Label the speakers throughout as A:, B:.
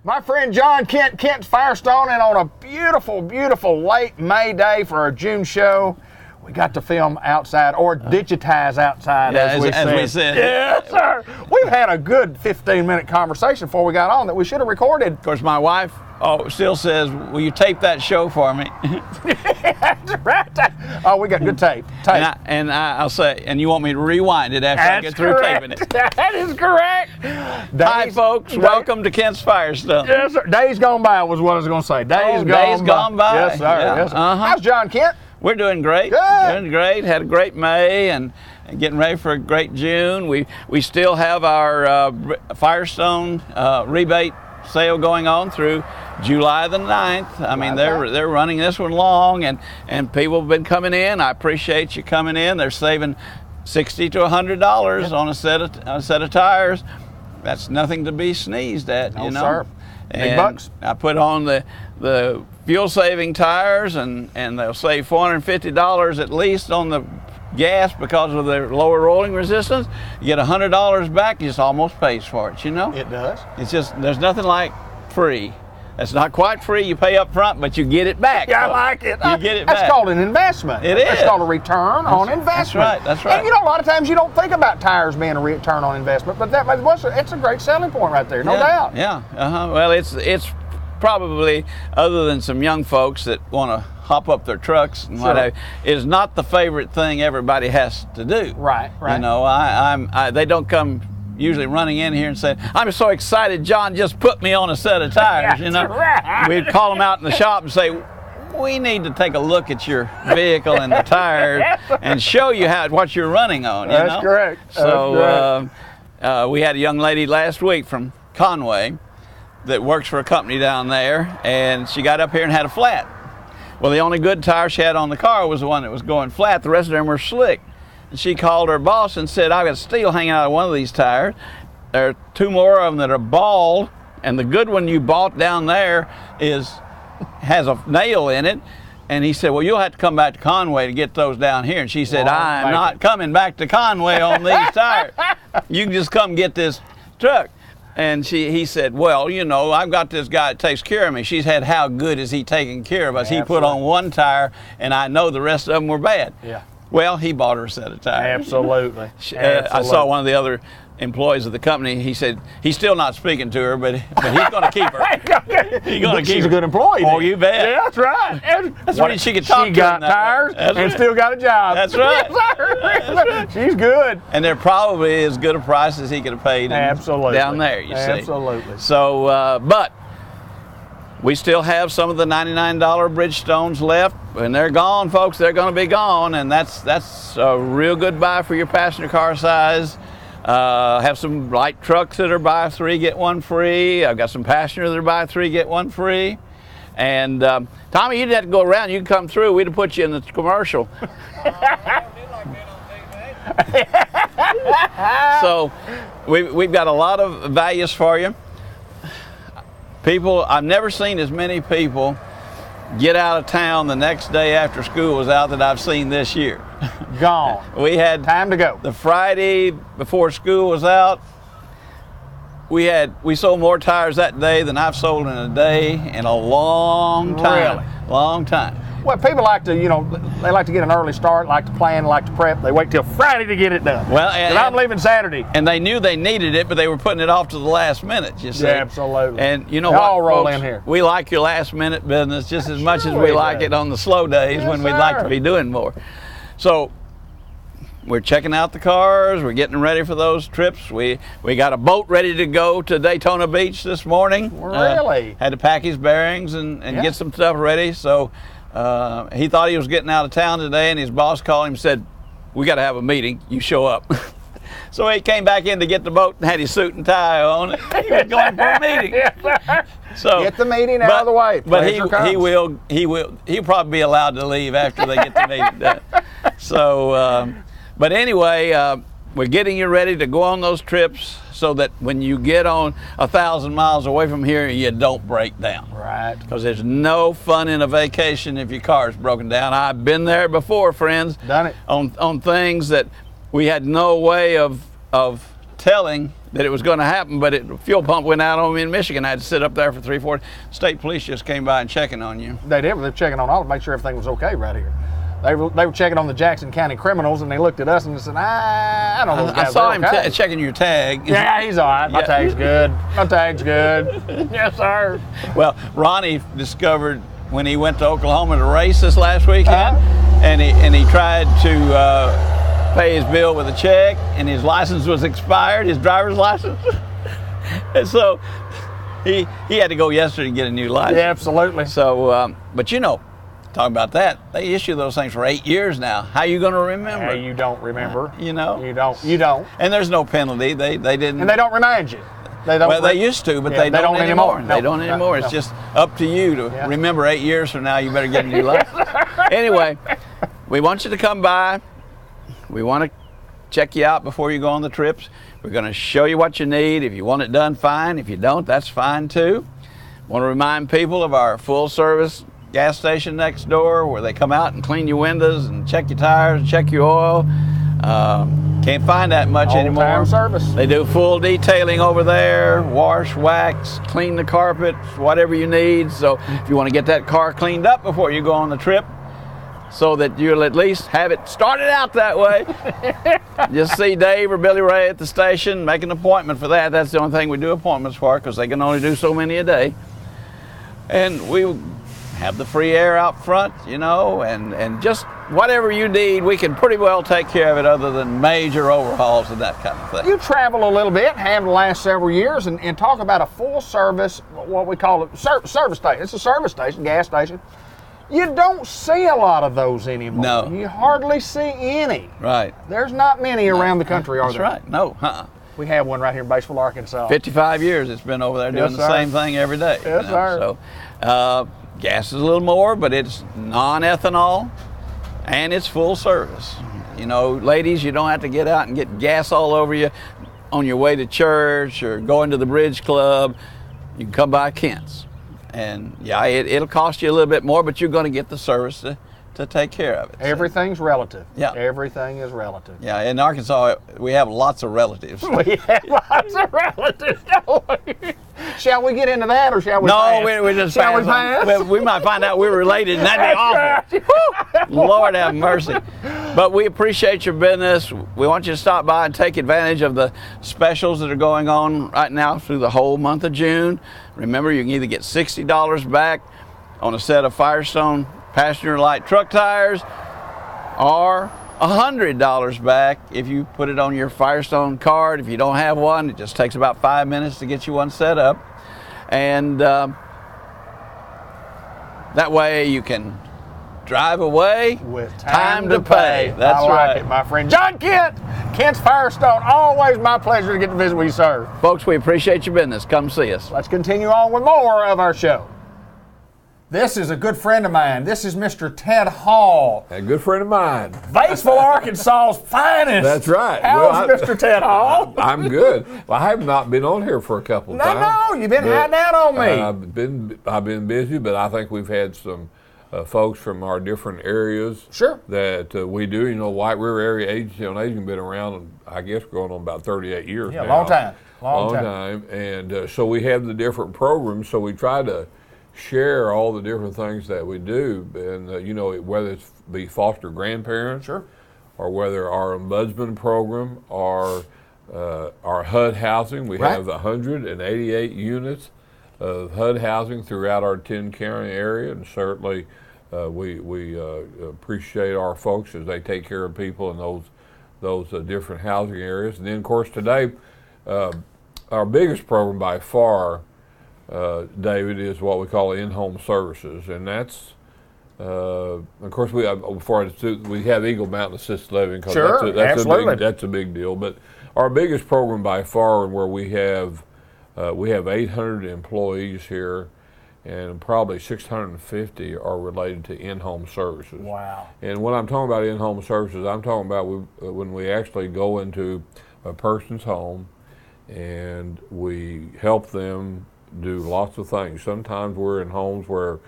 A: My friend John Kent Firestone, and on a beautiful, beautiful late May day for our June show, we got to film outside, or digitize outside, as we said. Yes, sir. We've had a good 15-minute conversation before we got on that we should have recorded.
B: Of course, my wife still says, will you tape that show for me?
A: That's right. Oh, we got good tape.
B: I'll say, and you want me to rewind it after I get through taping it?
A: That is correct.
B: Hi, folks. Welcome to Kent's Firestone.
A: Yes, sir. Days gone by was what I was going to say. Days gone by. Yes, sir.
B: Yeah.
A: Yes, sir. How's John Kent?
B: We're doing great.
A: Good.
B: Doing great. Had a great May and getting ready for a great June. We still have our Firestone rebate sale going on through July the 9th. I mean, they're running this one long, and people have been coming in. I appreciate you coming in. They're saving $60 to $100 on a set of tires. That's nothing to be sneezed at,
A: no,
B: you know.
A: Sir. Big bucks.
B: I put on the fuel saving tires, and they'll save $450 at least on the gas because of their lower rolling resistance. You get $100 back, it just almost pays for it, you know?
A: It does.
B: It's just, there's nothing like free. It's not quite free, you pay up front, but you get it back.
A: Yeah, I like it.
B: You get it back.
A: That's called an investment.
B: It is.
A: It's called a return on investment.
B: That's right.
A: And you know, a lot of times you don't think about tires being a return on investment, but it's a great selling point right there, no doubt.
B: Yeah, Well, it's probably, other than some young folks that want to hop up their trucks and what have you, is not the favorite thing everybody has to do.
A: Right.
B: You know, they don't come usually running in here and saying, I'm so excited John just put me on a set of tires, you know.
A: Right.
B: We'd call them out in the shop and say, we need to take a look at your vehicle and the tires and show you what you're running on, you know.
A: That's correct.
B: So we had a young lady last week from Conway that works for a company down there, and she got up here and had a flat. Well, the only good tire she had on the car was the one that was going flat. The rest of them were slick. And she called her boss and said, I've got steel hanging out of one of these tires. There are two more of them that are bald, and the good one you bought down there has a nail in it. And he said, well, you'll have to come back to Conway to get those down here. And she said, I'm not coming back to Conway on these tires. You can just come get this truck. And he said, well, you know, I've got this guy that takes care of me. She said, how good is he taking care of us?
A: Absolutely.
B: He put on one tire, and I know the rest of them were bad.
A: Yeah.
B: Well, he bought her a set of tires.
A: Absolutely.
B: I saw one of the other employees of the company. He said he's still not speaking to her, but he's going to keep her. He's going to keep
A: She's
B: her.
A: a good employee.
B: Oh, you bet.
A: Yeah, that's right.
B: That's when she could talk.
A: She got tires and still got a job.
B: That's right.
A: Yes, sir. She's good.
B: And they're probably as good a price as he could have paid.
A: Absolutely.
B: Down there, you see.
A: Absolutely.
B: So, but we still have some of the $99 Bridgestones left, and they're gone, folks. They're going to be gone, and that's a real good buy for your passenger car size. Have some light trucks that are buy 3 get 1 free. I've got some passengers that are buy 3 get 1 free. And Tommy, you didn't have to go around. You can come through. We'd have put you in the commercial. So we've got a lot of values for you. People, I've never seen as many people get out of town the next day after school was out that I've seen this year.
A: Gone.
B: We had
A: time to go.
B: The Friday before school was out, we sold more tires that day than I've sold in a day in a long time.
A: Really?
B: Long time.
A: Well, people like to, you know, they like to get an early start, like to plan, like to prep. They wait till Friday to get it done.
B: Well,
A: and I'm leaving Saturday.
B: And they knew they needed it, but they were putting it off to the last minute, you see.
A: Yeah, absolutely.
B: And you know
A: they
B: what,
A: all roll
B: folks,
A: in here.
B: We like your last minute business just as much as we like it on the slow days when we'd like to be doing more. So we're checking out the cars. We're getting ready for those trips. We got a boat ready to go to Daytona Beach this morning.
A: Really?
B: Had to pack his bearings and get some stuff ready. So he thought he was getting out of town today, and his boss called him and said, we got to have a meeting. You show up. So he came back in to get the boat and had his suit and tie on. He was going for a meeting. So
A: get the meeting out of the way.
B: But he'll probably be allowed to leave after they get the meeting done. So, but anyway, we're getting you ready to go on those trips so that when you get on 1,000 miles away from here, you don't break down.
A: Right.
B: Because there's no fun in a vacation if your car's broken down. I've been there before, friends.
A: Done it.
B: On things that we had no way of telling that it was going to happen, but the fuel pump went out on me in Michigan. I had to sit up there for 3-4. State police just came by and checking on you.
A: They did. They were checking on all to make sure everything was okay right here. They were checking on the Jackson County criminals, and they looked at us and said, I don't know.
B: I saw him checking your tag.
A: Yeah, he's all right. My tag's good. My tag's good. Yes, sir.
B: Well, Ronnie discovered when he went to Oklahoma to race this last weekend, and he tried to pay his bill with a check, and his license was expired, his driver's license. And so he had to go yesterday to get a new license.
A: Yeah, absolutely.
B: So, but you know, talking about that, they issue those things for 8 years now. How are you going to remember?
A: You don't remember.
B: You know?
A: You don't.
B: And there's no penalty. They didn't.
A: And they don't remind you.
B: They used to, but they don't anymore.
A: No,
B: they don't anymore. It's just up to you to remember 8 years from now. You better get a new license. Anyway, we want you to come by. We want to check you out before you go on the trips. We're going to show you what you need. If you want it done, fine. If you don't, that's fine too. Want to remind people of our full service gas station next door, where they come out and clean your windows and check your tires and check your oil. Can't find that much anymore.
A: Old-time service.
B: They do full detailing over there, wash, wax, clean the carpet, whatever you need. So if you want to get that car cleaned up before you go on the trip, so that you'll at least have it started out that way, just see Dave or Billy Ray at the station, make an appointment for that. That's the only thing we do appointments for, because they can only do so many a day. And we have the free air out front, you know, and just whatever you need, we can pretty well take care of it, other than major overhauls and that kind of thing.
A: You travel a little bit, have the last several years, and talk about a full service, what we call it, service station. It's a service station, gas station. You don't see a lot of those anymore.
B: No.
A: You hardly see any.
B: Right.
A: There's not many around the country, are there?
B: That's right. No.
A: We have one right here in Batesville, Arkansas.
B: 55 years it's been over there doing the same thing every day.
A: Yes, sir.
B: So, gas is a little more, but it's non-ethanol, and it's full service. You know, ladies, you don't have to get out and get gas all over you on your way to church or going to the bridge club. You can come by Kent's. And yeah, it'll cost you a little bit more, but you're going to get the service to take care of it.
A: Everything's relative.
B: Yeah.
A: Everything is relative.
B: Yeah, in Arkansas, we have lots of relatives.
A: We have lots of relatives, don't we? Shall we get into that, or shall we pass?
B: No, we just
A: shall
B: pass.
A: We pass?
B: Well, we might find out we're related, and that'd be awful. Lord have mercy. But we appreciate your business. We want you to stop by and take advantage of the specials that are going on right now through the whole month of June. Remember, you can either get $60 back on a set of Firestone passenger light truck tires, or $100 back if you put it on your Firestone card. If you don't have one, it just takes about 5 minutes to get you one set up. And that way you can drive away
A: with time to pay.
B: That's
A: I like
B: right.
A: it, my friend. John Kent, Kent's Firestone. Always my pleasure to get to visit with you, sir.
B: Folks, we appreciate your business. Come see us.
A: Let's continue on with more of our show. This is a good friend of mine. This is Mr. Ted Hall.
C: A good friend of mine.
A: Batesville, Arkansas's finest.
C: That's right.
A: How's Mr. Ted Hall?
C: I'm good. Well, I have not been on here for a couple of times.
A: No, you've been hiding out on me.
C: I've been busy, but I think we've had some folks from our different areas.
A: Sure.
C: That we do. You know, White River Area Agency on Aging been around, I guess, going on about 38 years now.
A: Yeah, long time.
C: Long time. And so we have the different programs, so we try to share all the different things that we do, and you know, whether it's be foster grandparents,
A: sure,
C: or whether our ombudsman program, or our HUD housing. We have 188 units of HUD housing throughout our 10-county area, and certainly we appreciate our folks as they take care of people in those different housing areas. And then, of course, today our biggest program by far, David, is what we call in-home services, and that's of course we have Eagle Mountain Assisted Living.
A: Sure,
C: that's a big deal. But our biggest program by far, and where we have 800 employees here, and probably 650 are related to in-home services.
A: Wow!
C: And when I'm talking about in-home services, I'm talking about when we actually go into a person's home and we help them do lots of things. Sometimes we're in homes where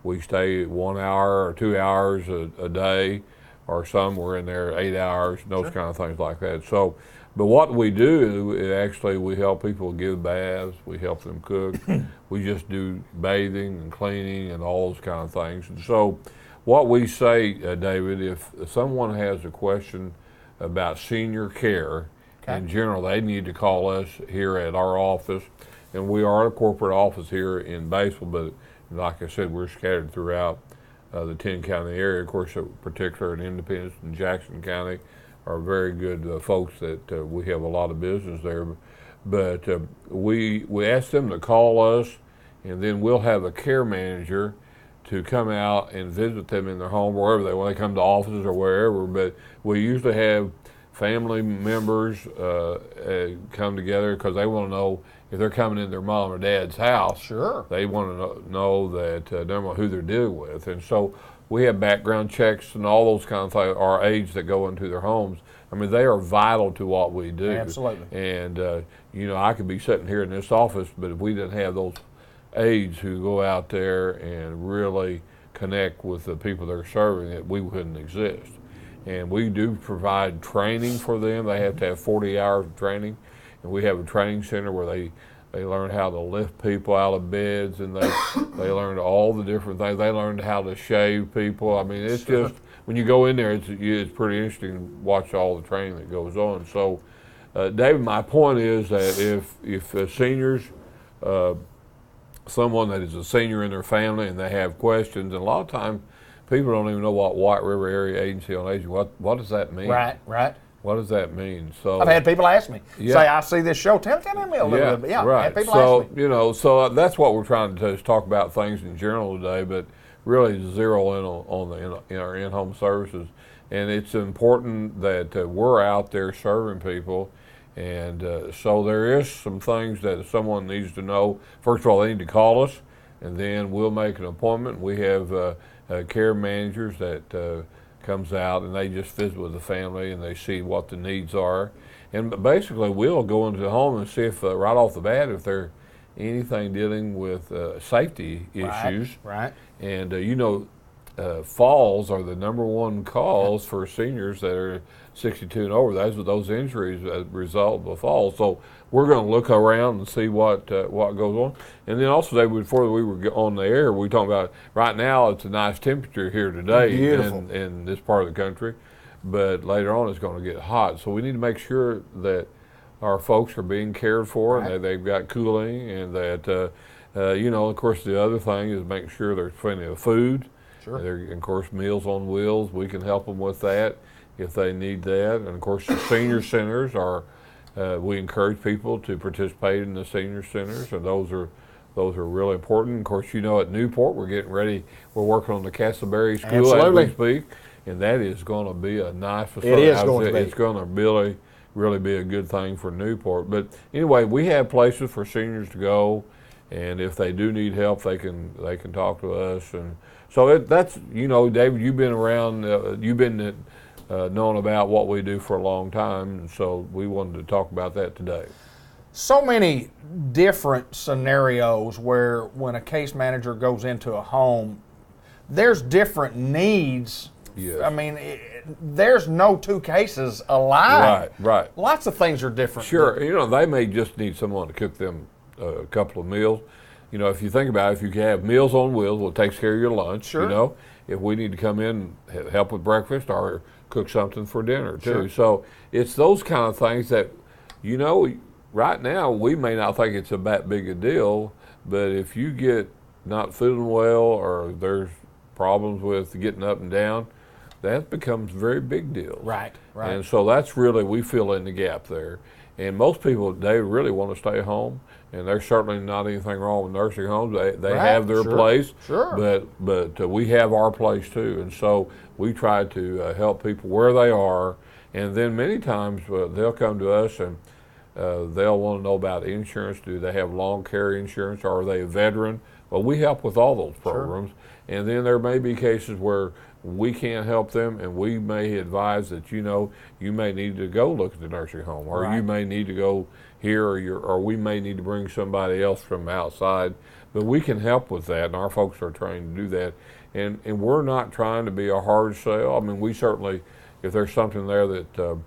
C: we stay 1 hour or 2 hours a day, or some we're in there 8 hours, those kind of things like that. So But what we do is actually we help people give baths, we help them cook, we just do bathing and cleaning and all those kind of things. And so what we say, David, if someone has a question about senior care in general, they need to call us here at our office. And we are a corporate office here in Batesville, but like I said, we're scattered throughout the 10-county area. Of course, particularly in Independence and Jackson County are very good folks that we have a lot of business there. But we ask them to call us, and then we'll have a care manager to come out and visit them in their home, wherever they want. They come to offices or wherever. But we usually have family members come together because they want to know if they're coming in their mom or dad's house.
A: Sure.
C: They want to know that they know who they're dealing with. And so we have background checks and all those kind of things, our aides that go into their homes. I mean, they are vital to what we do.
A: Absolutely.
C: And, you know, I could be sitting here in this office, but if we didn't have those aides who go out there and really connect with the people they're serving, that we wouldn't exist. And we do provide training for them. They have to have 40 hours of training. And we have a training center where they learn how to lift people out of beds, and they learn all the different things. They learned how to shave people. I mean, it's just, when you go in there, it's pretty interesting to watch all the training that goes on. So, David, my point is that if seniors, someone that is a senior in their family and they have questions, and a lot of times people don't even know what White River Area Agency on Aging, what does that mean?
A: Right.
C: What does that mean? So
A: I've had people ask me, say, I see this show, tell me a little bit. Yeah,
C: right.
A: I've had people
C: so,
A: ask me.
C: you know, so that's what we're trying to do, is talk about things in general today, but really zero in on our in-home services. And it's important that we're out there serving people. And so there is some things that someone needs to know. First of all, they need to call us, and then we'll make an appointment. We have care managers that comes out, and they just visit with the family and they see what the needs are. And basically we'll go into the home and see if right off the bat if there's anything dealing with safety issues.
A: Right.
C: And you know, falls are the number one cause for seniors that are 62 and over. Those injuries result of falls. So we're going to look around and see what goes on. And then also, before we were on the air, we talked about right now it's a nice temperature here today in this part of the country, but later on it's going to get hot. So we need to make sure that our folks are being cared for, and that they've got cooling, and that you know, of course, the other thing is make sure there's plenty of food.
A: Sure.
C: Of course, Meals on Wheels, we can help them with that if they need that. And of course, the senior centers are, we encourage people to participate in the senior centers, and those are really important. Of course, you know, at Newport, we're working on the Castleberry School as we speak, and that is going to be a nice facility.
A: It is going to be.
C: It's going to really be a good thing for Newport. But anyway, we have places for seniors to go, and if they do need help, they can talk to us. And so that's, you know, David, you've been around, you've been known about what we do for a long time, and so we wanted to talk about that today.
A: So many different scenarios where when a case manager goes into a home, there's different needs.
C: Yes.
A: I mean, there's no two cases alike.
C: Right.
A: Lots of things are different.
C: Sure. You know, they may just need someone to cook them a couple of meals. You know, if you think about it, if you can have Meals on Wheels, well, it takes care of your lunch.
A: Sure.
C: You know, if we need to come in and help with breakfast or cook something for dinner too.
A: Sure.
C: So it's those kind of things that, you know, right now we may not think it's that big a deal, but if you get not feeling well or there's problems with getting up and down, that becomes a very big deal.
A: Right.
C: And so that's really, we fill in the gap there. And most people, they really want to stay home, and there's certainly not anything wrong with nursing homes. They have their place, but we have our place too. And so we try to help people where they are, and then many times they'll come to us and they'll want to know about insurance. Do they have long care insurance, or are they a veteran? Well, we help with all those programs. Sure. And then there may be cases where we can't help them, and we may advise that, you know, you may need to go look at the nursing home, or you may need to go here, or we may need to bring somebody else from outside. But we can help with that, and our folks are trained to do that. And we're not trying to be a hard sell. I mean, we certainly, if there's something there that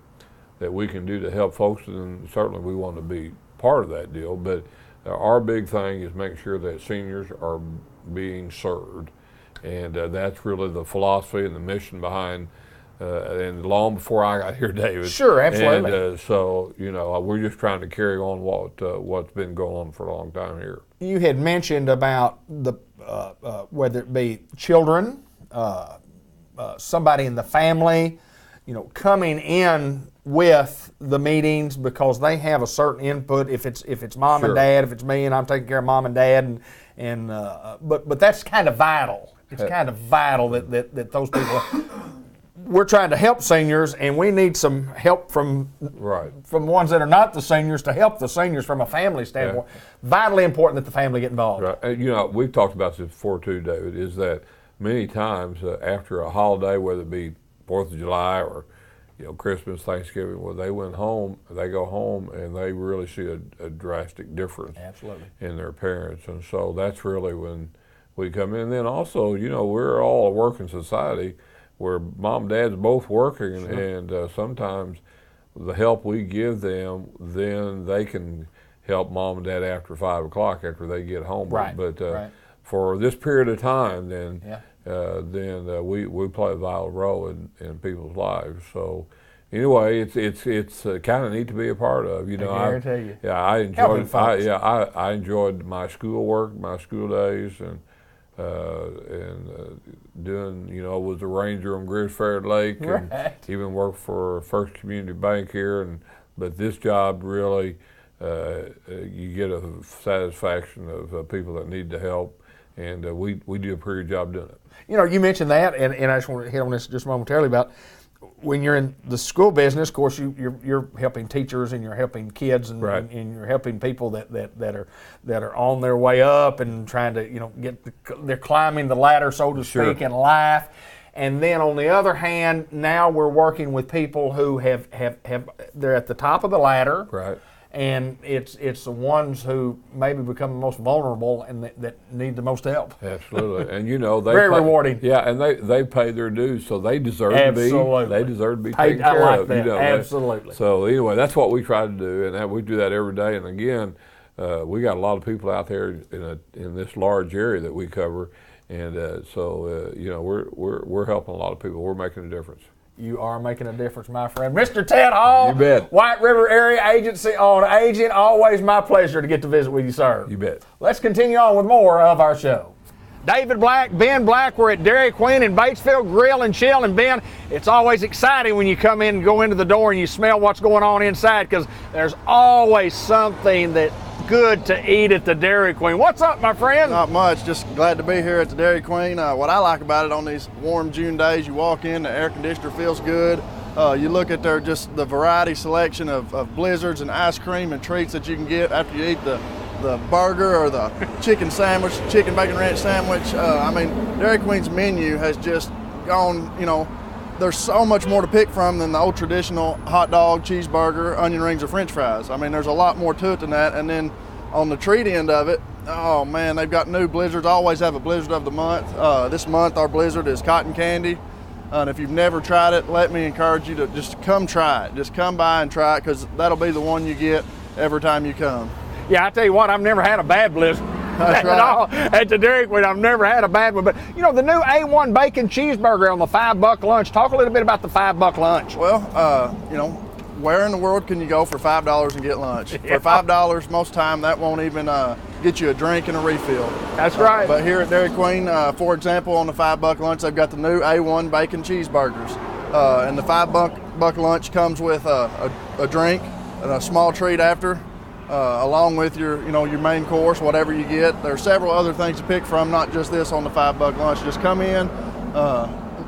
C: that we can do to help folks, and certainly we want to be part of that deal. But our big thing is making sure that seniors are being served, and that's really the philosophy and the mission behind. And long before I got here, David.
A: Sure, absolutely.
C: And so, we're just trying to carry on what's been going on for a long time here.
A: You had mentioned about the whether it be children, somebody in the family, coming in with the meetings because they have a certain input. If it's mom
C: Sure.
A: and dad, if it's me and I'm taking care of mom and dad, but that's kind of vital. It's kind of vital that those people. We're trying to help seniors, and we need some help from ones that are not the seniors to help the seniors from a family standpoint. Yeah. Vitally important that the family get involved.
C: Right. And, we've talked about this before too, David, is that many times after a holiday, whether it be 4th of July or Christmas, Thanksgiving, when they go home and they really see a drastic difference
A: Absolutely.
C: in their parents. And so that's really when we come in. And then also, we're all a working society where mom and dad's both working,
A: Sure.
C: and sometimes the help we give them, then they can help mom and dad after 5 o'clock after they get home.
A: Right.
C: But
A: right.
C: for this period of time, then
A: yeah.
C: we play a vital role in people's lives. So anyway, it's kind of neat to be a part of.
A: I guarantee you.
C: Yeah, I enjoyed my schoolwork, my school days, and doing, was a ranger on Greers Ferret Lake, and even worked for First Community Bank here. But this job really, you get a satisfaction of people that need the help, and we do a pretty good job doing it.
A: You mentioned that, and I just want to hit on this just momentarily about when you're in the school business. Of course, you're helping teachers and you're helping kids and,
C: right.
A: and you're helping people that are on their way up and trying to they're climbing the ladder, so to
C: Sure.
A: speak, in life. And then on the other hand, now we're working with people who have they're at the top of the ladder.
C: Right.
A: And it's the ones who maybe become the most vulnerable and that need the most help.
C: Absolutely, and they
A: very rewarding.
C: Yeah, and they pay their dues, so they deserve
A: Absolutely.
C: to be taken care
A: I like
C: of.
A: that. Absolutely.
C: So anyway, that's what we try to do, and we do that every day. And again, we got a lot of people out there in this large area that we cover, and we're helping a lot of people. We're making a difference.
A: You are making a difference, my friend. Mr. Ted Hall,
C: You bet.
A: White River Area Agency on Aging. Always my pleasure to get to visit with you, sir.
C: You bet.
A: Let's continue on with more of our show. David Black, Ben Black, we're at Dairy Queen in Batesville, Grill and Chill. And Ben, it's always exciting when you come in and go into the door and you smell what's going on inside, because there's always something that good to eat at the Dairy Queen. What's up, my friend?
D: Not much, just glad to be here at the Dairy Queen. What I like about it, on these warm June days, you walk in, the air conditioner feels good. You look at the variety selection of blizzards and ice cream and treats that you can get after you eat the burger or the chicken sandwich, chicken bacon ranch sandwich. Dairy Queen's menu has just gone, there's so much more to pick from than the old traditional hot dog, cheeseburger, onion rings, or french fries. There's a lot more to it than that. And then on the treat end of it, oh man, they've got new blizzards. I always have a blizzard of the month. This month our blizzard is cotton candy. And if you've never tried it, let me encourage you to just come try it. Just come by and try it, because that'll be the one you get every time you come.
A: Yeah, I tell you what, I've never had a bad blizzard.
D: That's
A: at all at the Dairy Queen. I've never had a bad one. But the new A1 bacon cheeseburger on the $5 lunch. Talk a little bit about the $5 lunch.
D: Well, where in the world can you go for $5 and get lunch?
A: Yeah.
D: For $5, most time that won't even get you a drink and a refill.
A: That's right.
D: But here at Dairy Queen, for example, on the $5 lunch, they've got the new A1 bacon cheeseburgers. And the $5 lunch comes with a drink and a small treat after. Along with your main course, whatever you get. There are several other things to pick from, not just this on the $5 lunch. Just come in,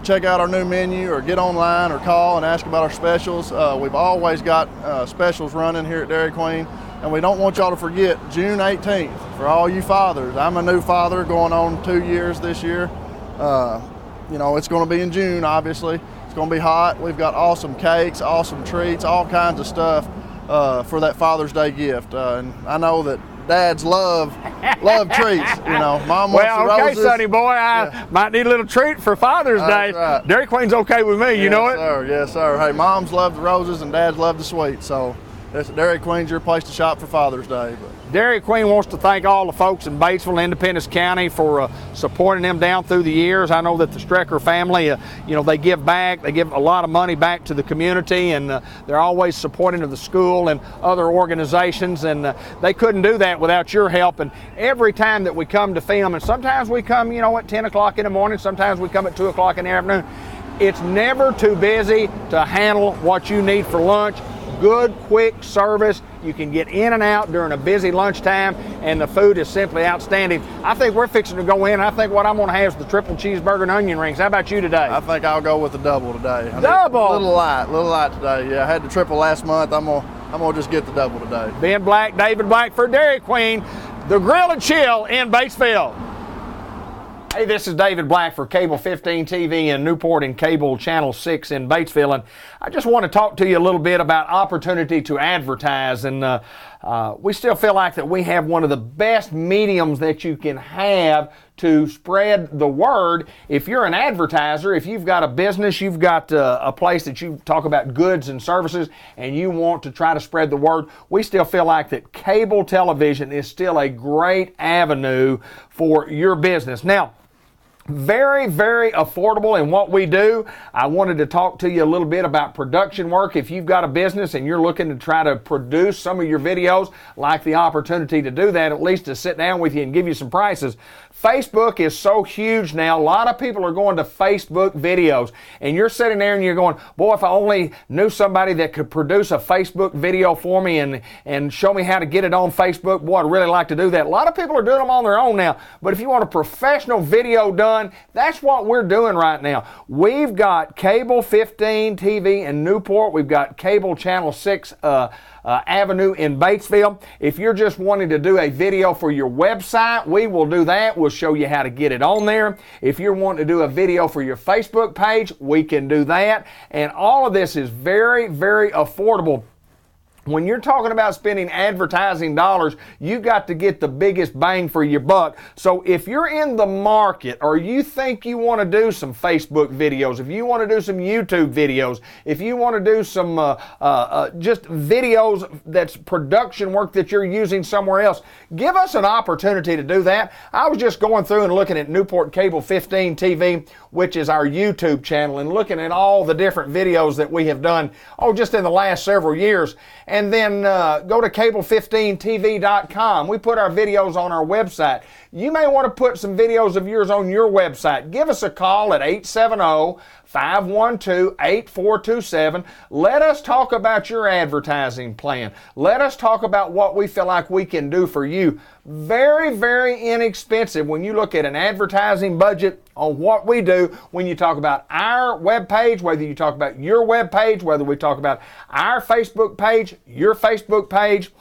D: check out our new menu, or get online or call and ask about our specials. We've always got specials running here at Dairy Queen, and we don't want y'all to forget June 18th for all you fathers. I'm a new father going on 2 years this year. It's going to be in June, obviously. It's going to be hot. We've got awesome cakes, awesome treats, all kinds of stuff for that Father's Day gift. And I know that dads love treats. You know, Mom wants the
A: okay,
D: roses.
A: Sonny boy, I might need a little treat for Father's Day.
D: Right.
A: Dairy Queen's okay with me, you know it?
D: Sir. Yes, sir. Hey, moms love the roses and dads love the sweets. So Dairy Queen's your place to shop for Father's Day.
A: Dairy Queen wants to thank all the folks in Batesville, Independence County for supporting them down through the years. I know that the Strecker family, you know, they give back. They give a lot of money back to the community, and they're always supporting of the school and other organizations, and they couldn't do that without your help. And every time that we come to film, and sometimes we come, you know, at 10 o'clock in the morning, sometimes we come at 2 o'clock in the afternoon, it's never too busy to handle what you need for lunch. Good, quick service. You can get in and out during a busy lunchtime, and the food is simply outstanding. I think we're fixing to go in. I think what I'm going to have is the triple cheeseburger and onion rings. How about you today?
D: I think I'll go with the double today.
A: Double?
D: A little light today. Yeah, I had the triple last month. I'm gonna just get the double today.
A: Ben Black, David Black for Dairy Queen, the Grill and Chill in Batesville. Hey, this is David Black for Cable 15 TV in Newport and Cable Channel 6 in Batesville, and I just want to talk to you a little bit about opportunity to advertise. And we still feel like that we have one of the best mediums that you can have to spread the word. If you're an advertiser, if you've got a business, you've got a place that you talk about goods and services, and you want to try to spread the word, we still feel like that cable television is still a great avenue for your business. Now, very, very affordable in what we do. I wanted to talk to you a little bit about production work. If you've got a business and you're looking to try to produce some of your videos, like the opportunity to do that, at least to sit down with you and give you some prices. Facebook is so huge now. A lot of people are going to Facebook videos, and you're sitting there and you're going, boy, if I only knew somebody that could produce a Facebook video for me and show me how to get it on Facebook, boy, I'd really like to do that. A lot of people are doing them on their own now, but if you want a professional video done, that's what we're doing right now. We've got Cable 15 TV in Newport. We've got Cable Channel 6 Avenue in Batesville. If you're just wanting to do a video for your website, we will do that. We'll show you how to get it on there. If you're wanting to do a video for your Facebook page, we can do that. And all of this is very, very affordable. When you're talking about spending advertising dollars, you got to get the biggest bang for your buck. So if you're in the market, or you think you want to do some Facebook videos, if you want to do some YouTube videos, if you want to do some just videos that's production work that you're using somewhere else, give us an opportunity to do that. I was just going through and looking at Newport Cable 15 TV, which is our YouTube channel, and looking at all the different videos that we have done, just in the last several years. And then go to cable15tv.com. We put our videos on our website. You may want to put some videos of yours on your website. Give us a call at 870-512-8427. Let us talk about your advertising plan. Let us talk about what we feel like we can do for you. Very, very inexpensive when you look at an advertising budget on what we do. When you talk about our webpage, whether you talk about your webpage, whether we talk about our Facebook page, your Facebook page,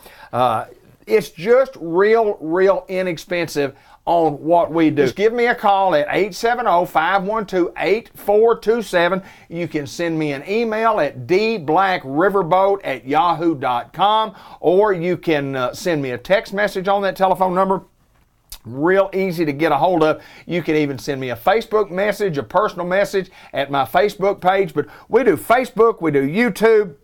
A: it's just real inexpensive on what we do. Just give me a call at 870-512-8427. You can send me an email at dblackrriverboat@yahoo.com, or you can send me a text message on that telephone number. Real easy to get a hold of. You can even send me a Facebook message, a personal message at my Facebook page. But we do Facebook, we do YouTube,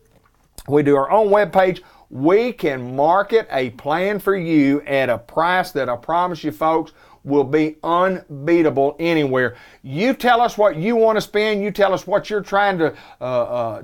A: we do our own webpage. We can market a plan for you at a price that I promise you folks will be unbeatable anywhere. You tell us what you want to spend. You tell us what you're trying to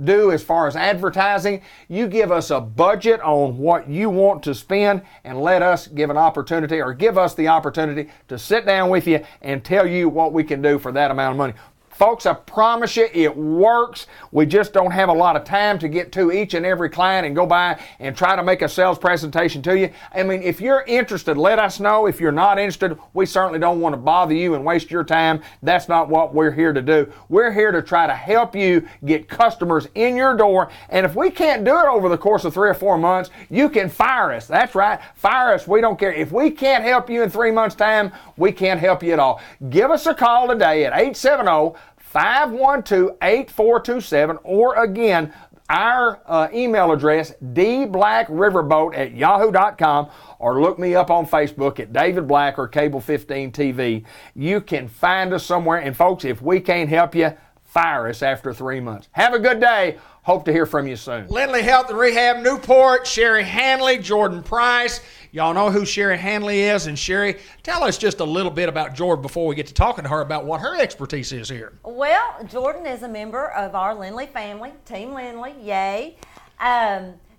A: do as far as advertising. You give us a budget on what you want to spend, and let us give an opportunity, or give us the opportunity to sit down with you and tell you what we can do for that amount of money. Folks, I promise you it works. We just don't have a lot of time to get to each and every client and go by and try to make a sales presentation to you. I mean, if you're interested, let us know. If you're not interested, we certainly don't want to bother you and waste your time. That's not what we're here to do. We're here to try to help you get customers in your door. And if we can't do it over the course of 3 or 4 months, you can fire us. That's right. Fire us. We don't care. If we can't help you in 3 months' time, we can't help you at all. Give us a call today at 870-512-8427, or again, our email address, dblackrriverboat@yahoo.com, or look me up on Facebook at David Black or Cable 15 TV. You can find us somewhere. And folks, if we can't help you, fire us after 3 months. Have a good day. Hope to hear from you soon. Lindley Health and Rehab, Newport, Sherry Hanley, Jordan Price. Y'all know who Sherry Hanley is. And Sherry, tell us just a little bit about Jordan before we get to talking to her about what her expertise is here.
E: Well, Jordan is a member of our Lindley family, Team Lindley, yay.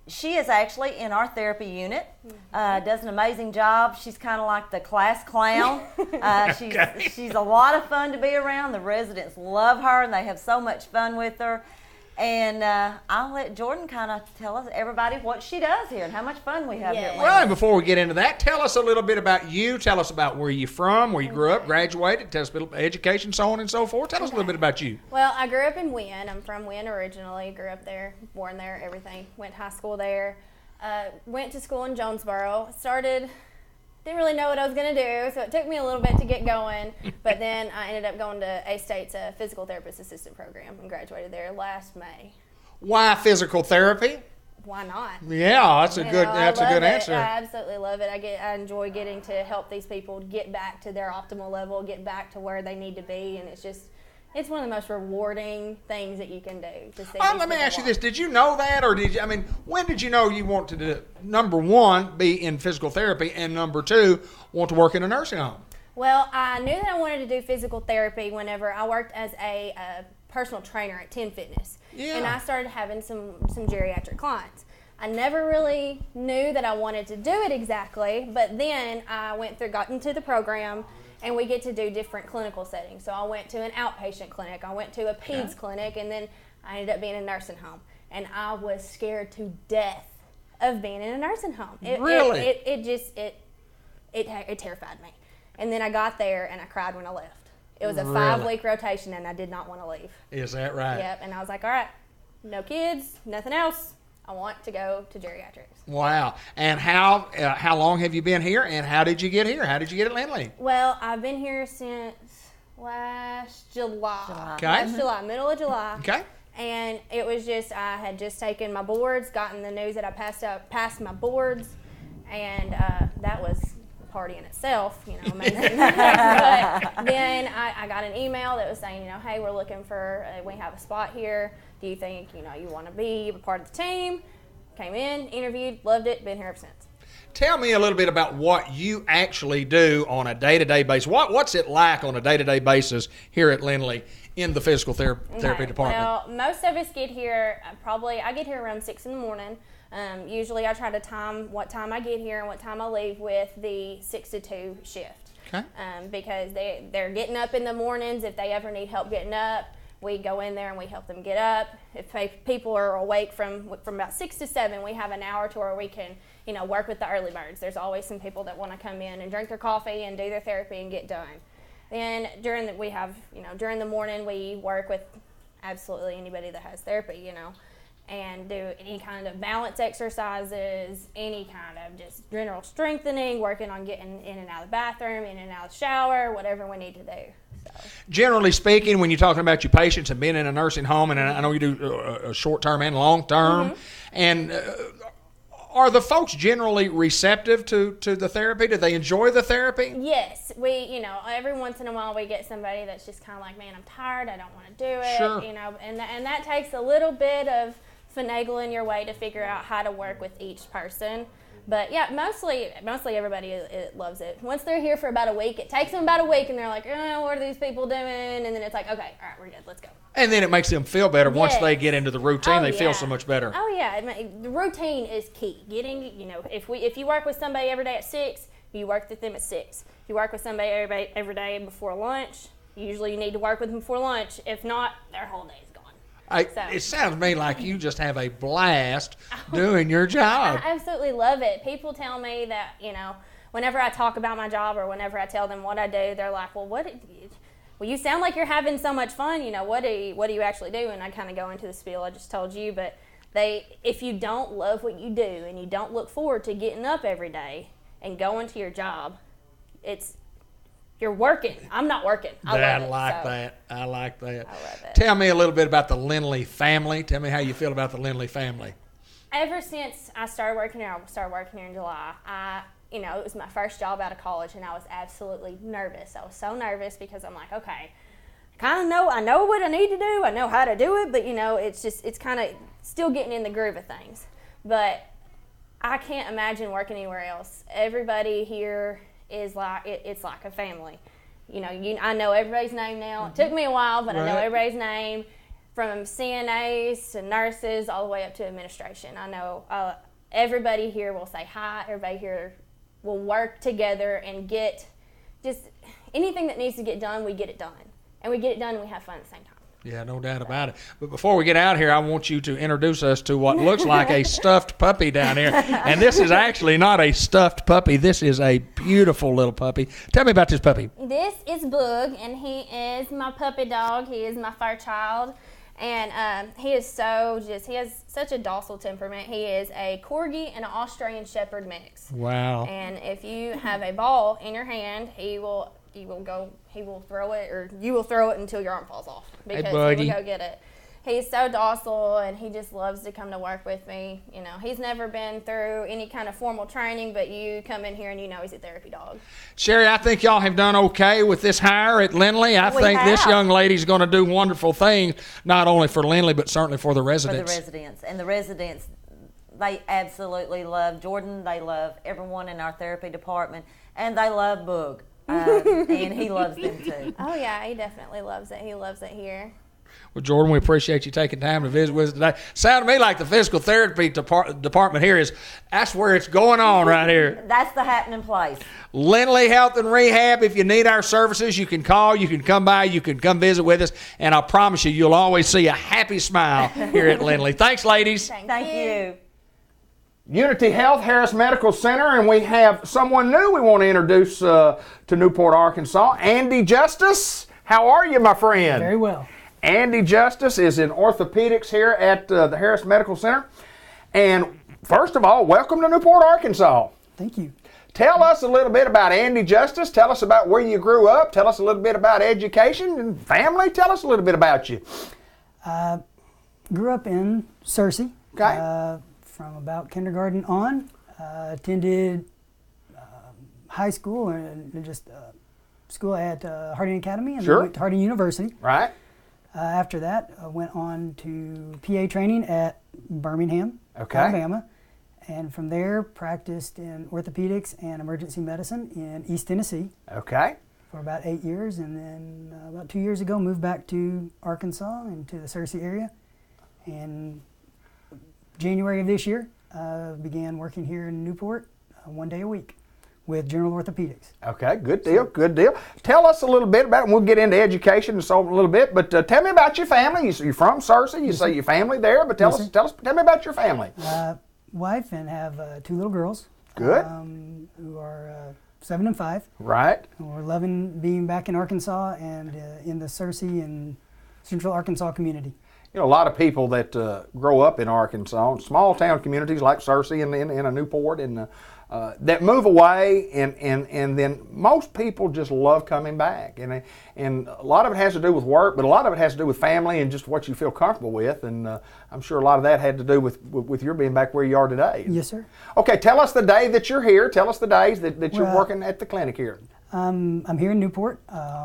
E: She is actually in our therapy unit, does an amazing job. She's kind of like the class clown. She's a lot of fun to be around. The residents love her, and they have so much fun with her. And I'll let Jordan kind of tell us, everybody, what she does here and how much fun we have here.
A: Well, and before we get into that, tell us a little bit about you. Tell us about where you're from, where you grew up, graduated, tell us a bit about education, so on and so forth. Tell us a little bit about you.
F: Well, I grew up in Wynn. I'm from Wynn originally. Grew up there, born there, everything. Went to high school there. Went to school in Jonesboro. Didn't really know what I was going to do, so it took me a little bit to get going. But then I ended up going to A-State's Physical Therapist Assistant Program and graduated there last May.
A: Why physical therapy?
F: Why not?
A: Yeah, that's a good answer.
F: I absolutely love it. I enjoy getting to help these people get back to their optimal level, get back to where they need to be, and it's one of the most rewarding things that you can do.
A: Let me ask you this. Did you know that, or when did you know you wanted to, number one, be in physical therapy, and number two, want to work in a nursing home?
F: Well, I knew that I wanted to do physical therapy whenever I worked as a personal trainer at 10 Fitness. Yeah. And I started having some geriatric clients. I never really knew that I wanted to do it exactly, but then I got into the program, and we get to do different clinical settings. So I went to an outpatient clinic, I went to a peds clinic, and then I ended up being in a nursing home. And I was scared to death of being in a nursing home.
A: Really?
F: It terrified me. And then I got there and I cried when I left. It was a 5-week rotation, and I did not want to leave.
A: Is that right?
F: Yep. And I was like, all right, no kids, nothing else. I want to go to geriatrics.
A: Wow. And how long have you been here, and how did you get here? How did you get at Lindley?
F: Well, I've been here since last July.
A: Okay.
F: Last July, middle of July.
A: Okay.
F: And it was I had just taken my boards, gotten the news that I passed my boards, and that was a party in itself, amazing. But then I got an email that was saying, hey, we're looking for, we have a spot here. Do you think, you want to be a part of the team? Came in, interviewed, loved it, been here ever since.
A: Tell me a little bit about what you actually do on a day-to-day basis. What's it like on a day-to-day basis here at Lindley in the physical therapy department?
F: Well, most of us get here, I get here around 6 in the morning. Usually I try to time what time I get here and what time I leave with the 6 to 2 shift.
A: Okay.
F: Because they're getting up in the mornings. If they ever need help getting up, we go in there and we help them get up. If people are awake from about 6 to 7, we have an hour to where we can, work with the early birds. There's always some people that want to come in and drink their coffee and do their therapy and get done. Then during the morning we work with absolutely anybody that has therapy, and do any kind of balance exercises, any kind of just general strengthening, working on getting in and out of the bathroom, in and out of the shower, whatever we need to do. So.
A: Generally speaking, when you're talking about your patients and being in a nursing home, and I know you do short-term and long-term, and are the folks generally receptive to the therapy? Do they enjoy the therapy?
F: Yes. We, every once in a while we get somebody that's just kind of like, man, I'm tired, I don't want to do it,
A: sure.
F: And that takes a little bit of finagling your way to figure out how to work with each person. But yeah, mostly everybody loves it. Once they're here for about a week, it takes them about a week, and they're like, oh, what are these people doing? And then it's like, okay, all right, we're good, let's go.
A: And then it makes them feel better. Once they get into the routine, they feel so much better.
F: Oh yeah, the routine is key. Getting, if you work with somebody every day at 6, you work with them at 6. If you work with somebody every day before lunch, usually you need to work with them before lunch. If not, their whole day's gone.
A: It sounds to me like you just have a blast doing your job.
F: I absolutely love it. People tell me that, whenever I talk about my job or whenever I tell them what I do, they're like, well, you sound like you're having so much fun. What do you actually do? And I kind of go into the spiel I just told you. But if you don't love what you do and you don't look forward to getting up every day and going to your job, you're working. I'm not working. I love it.
G: I like that.
F: I love it.
G: Tell me a little bit about the Lindley family. Tell me how you feel about the Lindley family.
F: Ever since I started working here in July, it was my first job out of college, and I was absolutely nervous. I was so nervous because I'm like, okay, I know what I need to do. I know how to do it, but it's kind of still getting in the groove of things. But I can't imagine working anywhere else. Everybody here is like it's like a family. I know everybody's name now. It took me a while, but I know everybody's name, from CNAs to nurses all the way up to administration. I know everybody here will say hi. Everybody here will work together and get just anything that needs to get done, we get it done. And we get it done and we have fun at the same time.
G: Yeah, no doubt about it. But before we get out here, I want you to introduce us to what looks like a stuffed puppy down here. And this is actually not a stuffed puppy. This is a beautiful little puppy. Tell me about this puppy.
F: This is Boog, and he is my puppy dog. He is my fur child. And he has such a docile temperament. He is a Corgi and an Australian Shepherd mix.
G: Wow.
F: And if you have a ball in your hand, he will throw it, or you will throw it until your arm falls off, because he will go get it. He's so docile, and he just loves to come to work with me. He's never been through any kind of formal training, but you come in here and he's a therapy dog.
G: Sherry, I think y'all have done okay with this hire at Lindley. I think this young lady's going to do wonderful things, not only for Lindley, but certainly for the residents.
E: And the residents, they absolutely love Jordan. They love everyone in our therapy department, and they love Boog. And he loves them too.
F: Oh yeah, he definitely loves it. He loves it here.
G: Well, Jordan, we appreciate you taking time to visit with us today. Sound to me like the physical therapy department here that's where it's going on right here.
E: That's the happening place.
G: Lindley Health and Rehab. If you need our services, you can call, you can come by, you can come visit with us, and I promise you'll always see a happy smile here at Lindley. Thanks, ladies.
E: Thank you.
A: Unity Health, Harris Medical Center, and we have someone new we want to introduce to Newport, Arkansas. Andy Justice, how are you, my friend?
H: Very well.
A: Andy Justice is in orthopedics here at the Harris Medical Center. And first of all, welcome to Newport, Arkansas.
H: Thank you.
A: Tell us a little bit about Andy Justice. Tell us about where you grew up. Tell us a little bit about education and family. Tell us a little bit about you.
H: Grew up in Searcy.
A: Okay.
H: From about kindergarten on. Attended high school and just school at Harding Academy, and then went to Harding University.
A: Right.
H: After that, I went on to PA training at Birmingham, Alabama, and from there practiced in orthopedics and emergency medicine in East Tennessee.
A: Okay.
H: For about 8 years, and then about 2 years ago moved back to Arkansas and to the Searcy area. And January of this year, began working here in Newport 1 day a week with General Orthopedics.
A: Okay, good deal, good deal. Tell us a little bit about it, and we'll get into education and so on a little bit, but tell me about your family. You're from Searcy, you say your family there, but tell me about your family.
H: Wife, and have 2 little girls.
A: Good.
H: Who are 7 and 5.
A: Right.
H: And we're loving being back in Arkansas and in the Searcy and Central Arkansas community.
A: A lot of people that grow up in Arkansas, small town communities like Searcy and in a Newport, and that move away, and then most people just love coming back, and a lot of it has to do with work, but a lot of it has to do with family and just what you feel comfortable with, and I'm sure a lot of that had to do with your being back where you are today.
H: Yes, sir.
A: Okay, tell us the day that you're here. Tell us the days that you're working at the clinic here.
H: I'm here in Newport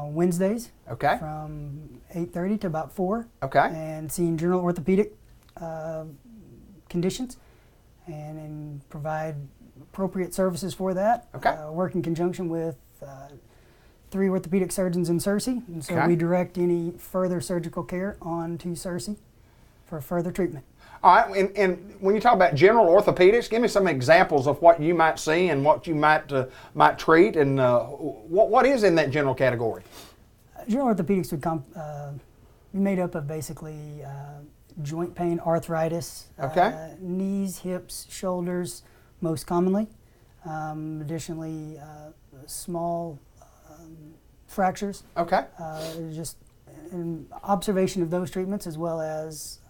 H: Wednesdays.
A: Okay.
H: From 8:30 to about 4.
A: Okay.
H: And seeing general orthopedic conditions, and provide appropriate services for that.
A: Okay.
H: Work in conjunction with 3 orthopedic surgeons in Searcy, and so we direct any further surgical care on to Searcy for further treatment.
A: All right, and when you talk about general orthopedics, give me some examples of what you might see and what you might treat, and what is in that general category?
H: General orthopedics would be made up of basically joint pain, arthritis, knees, hips, shoulders, most commonly. Additionally, small fractures. Okay. Just an observation of those treatments, as well as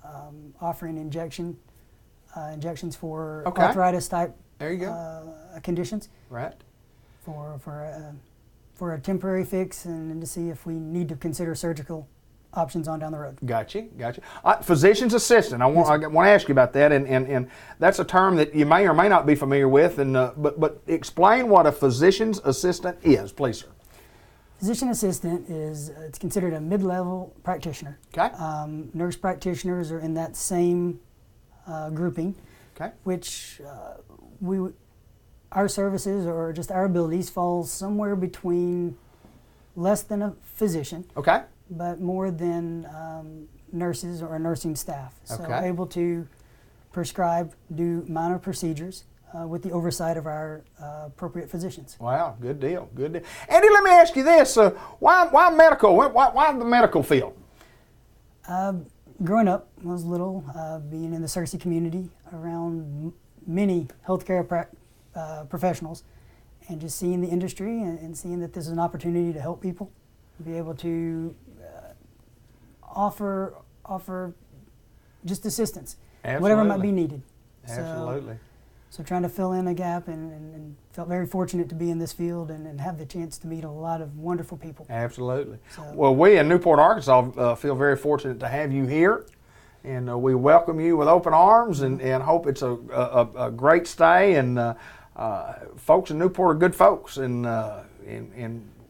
H: offering injections for arthritis type conditions.
A: Right.
H: For for a temporary fix and to see if we need to consider surgical options on down the road.
A: Gotcha. Physician's assistant. I want to ask you about that, and that's a term that you may or may not be familiar with. And but explain what a physician's assistant is, please, sir.
H: Physician assistant is it's considered a mid-level practitioner.
A: Okay.
H: Nurse practitioners are in that same grouping.
A: Okay.
H: Which our services or just our abilities fall somewhere between less than a physician.
A: Okay.
H: But more than nurses or nursing staff. So
A: Okay.
H: able to prescribe, do minor procedures with the oversight of our appropriate physicians.
A: Wow, good deal. Andy, let me ask you this: why medical? Why the medical field?
H: Growing up, when I was little, being in the Searcy community around many healthcare professionals, and just seeing the industry and seeing that this is an opportunity to help people, be able to offer just assistance, whatever might be needed.
A: Absolutely.
H: So trying to fill in a gap and felt very fortunate to be in this field and have the chance to meet a lot of wonderful people.
A: Absolutely.
H: So,
A: well, we in Newport, Arkansas feel very fortunate to have you here, and we welcome you with open arms and hope it's a great stay. And folks in Newport are good folks, and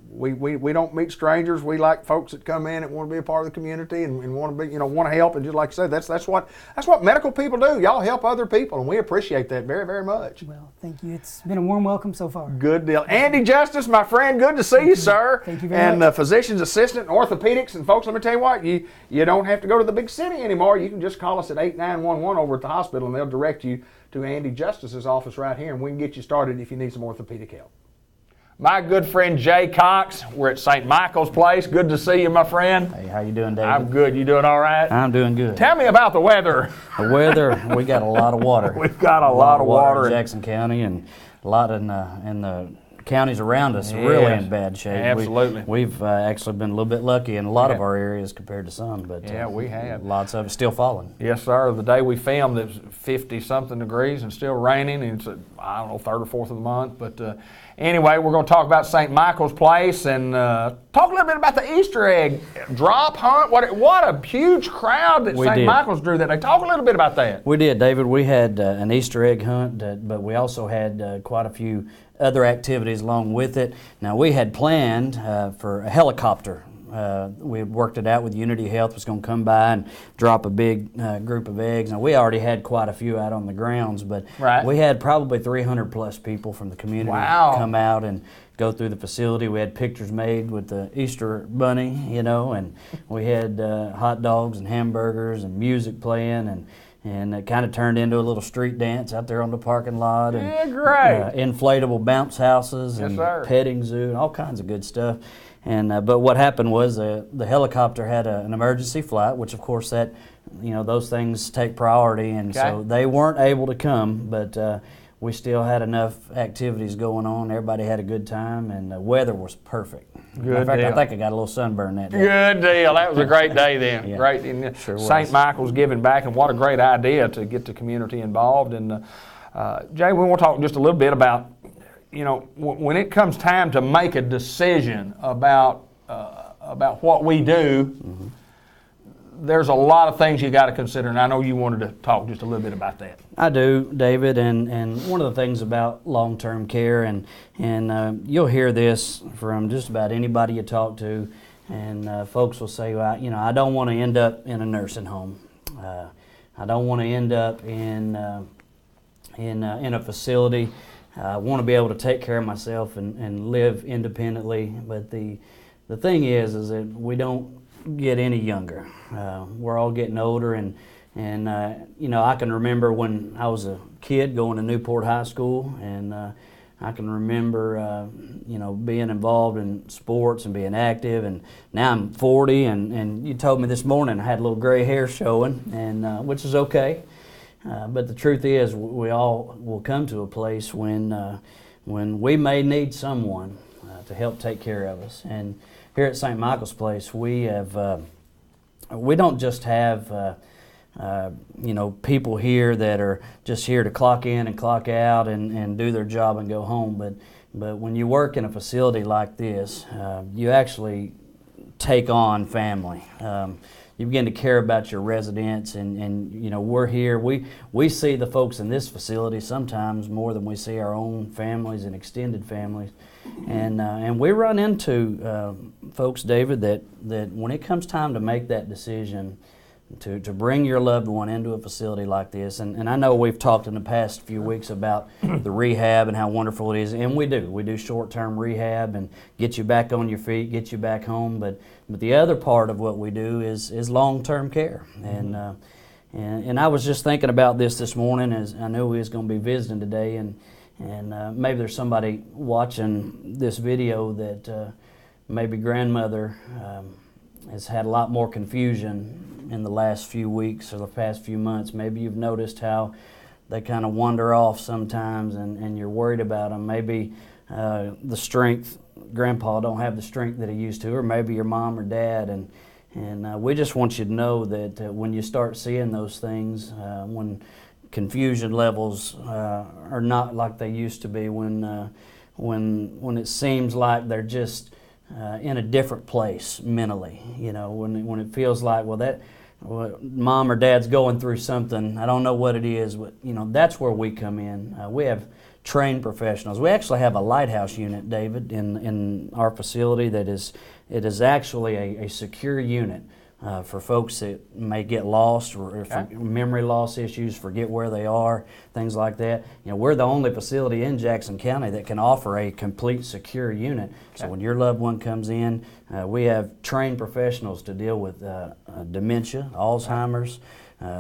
A: we don't meet strangers. We like folks that come in and want to be a part of the community and want to be, want to help. And just like I said, that's what medical people do. Y'all help other people, and we appreciate that very, very much.
H: Well, thank you. It's been a warm welcome so far.
A: Good deal. Andy Justice, my friend, good to see you, sir.
H: Thank you very much.
A: And physician's assistant in orthopedics. And folks, let me tell you what, you don't have to go to the big city anymore. You can just call us at 8911 over at the hospital, and they'll direct you to Andy Justice's office right here, and we can get you started if you need some orthopedic help. My good friend Jay Cox, we're at St. Michael's Place. Good to see you, my friend.
I: Hey, how you doing, David?
A: I'm good. You doing all right?
I: I'm doing good.
A: Tell me about the weather.
I: The weather, we got a lot of water.
A: We've got a lot of water
I: in Jackson County, and a lot in the counties around us, really in bad shape.
A: Absolutely.
I: We've actually been a little bit lucky in a lot of our areas compared to some, but
A: we have.
I: Lots of it still falling.
A: Yes, sir. The day we filmed, it was 50-something degrees and still raining. And it's, I don't know, 3rd or 4th of the month. But anyway, we're going to talk about St. Michael's Place and talk a little bit about the Easter egg drop hunt. What a huge crowd that St. Michael's drew that day. Talk a little bit about that.
I: We did, David. We had an Easter egg hunt, but we also had quite a few other activities along with it. Now, we had planned for a helicopter. We had worked it out with Unity Health, was going to come by and drop a big group of eggs. Now, we already had quite a few out on the grounds, but we had probably 300 plus people from the community come out and go through the facility. We had pictures made with the Easter bunny, and we had hot dogs and hamburgers and music playing, and it kind of turned into a little street dance out there on the parking lot. And, inflatable bounce houses and petting zoo and all kinds of good stuff. And but what happened was the helicopter had an emergency flight, which of course that, those things take priority, and so they weren't able to come. But we still had enough activities going on. Everybody had a good time, and the weather was perfect. In fact, I think I got a little sunburn that day.
A: Good deal. That was a great day then.
I: Yeah,
A: great.
I: Sure
A: St. Michael's giving back, and what a great idea to get the community involved. And Jay, we want to talk just a little bit about, when it comes time to make a decision about what we do, there's a lot of things you got to consider, and I know you wanted to talk just a little bit about that.
I: I do, David, and one of the things about long-term care, and you'll hear this from just about anybody you talk to, and folks will say, well, I don't want to end up in a nursing home. I don't want to end up in a facility. I want to be able to take care of myself and live independently, but the thing is that we don't get any younger. We're all getting older, and I can remember when I was a kid going to Newport High School, and I can remember being involved in sports and being active, and now I'm 40, and you told me this morning I had a little gray hair showing, and which is okay. But the truth is, we all will come to a place when we may need someone to help take care of us. And here at St. Michael's Place, we don't just have people here that are just here to clock in and clock out and do their job and go home, but But when you work in a facility like this, you actually take on family. You begin to care about your residents, and you know, we're here. We see the folks in this facility sometimes more than we see our own families and extended families, and we run into folks, David, that when it comes time to make that decision to bring your loved one into a facility like this, and I know we've talked in the past few weeks about the rehab and how wonderful it is, and we do short-term rehab and get you back on your feet, get you back home, but the other part of what we do is long-term care, and I was just thinking about this morning as I knew we was going to be visiting today, and maybe there's somebody watching this video that maybe grandmother has had a lot more confusion in the last few weeks or the past few months. Maybe you've noticed how they kind of wander off sometimes, and you're worried about them. Maybe the strength, Grandpa don't have the strength that he used to, or maybe your mom or dad, and we just want you to know that when you start seeing those things, when confusion levels are not like they used to be, when it seems like they're just in a different place mentally, you know, when it feels like, well, mom or dad's going through something, I don't know what it is, but you know, that's where we come in. We have trained professionals. We actually have a lighthouse unit, David, in our facility it is actually a secure unit for folks that may get lost or for memory loss issues, forget where they are, things like that. You know, we're the only facility in Jackson County that can offer a complete secure unit. So when your loved one comes in, we have trained professionals to deal with dementia, Alzheimer's,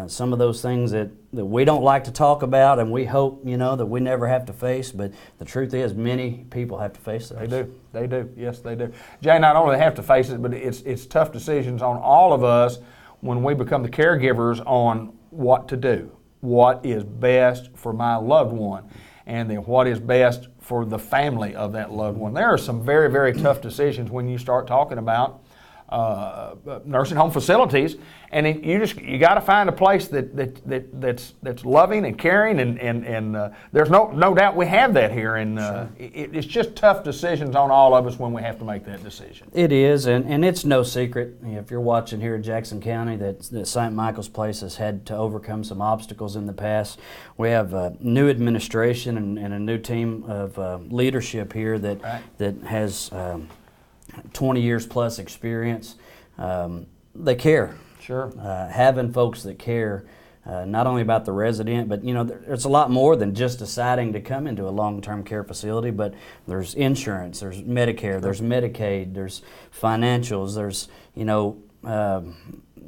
I: some of those things that we don't like to talk about, and we hope, you know, that we never have to face, but the truth is many people have to face those.
A: They do, yes they do. Jay, not only have to face it, but it's tough decisions on all of us when we become the caregivers on what to do, what is best for my loved one, and then what is best for the family of that loved one. There are some very, very tough decisions when you start talking about nursing home facilities, and you got to find a place that's loving and caring, and there's no doubt we have that here, and it's just tough decisions on all of us when we have to make that decision.
I: It is, and it's no secret, if you're watching here in Jackson County, that St. Michael's Place has had to overcome some obstacles in the past. We have a new administration and a new team of leadership here that has 20 years plus experience. They care.
A: Sure.
I: Having folks that care not only about the resident, but you know, there's a lot more than just deciding to come into a long-term care facility, but there's insurance, there's Medicare, there's Medicaid, there's financials, there's, you know,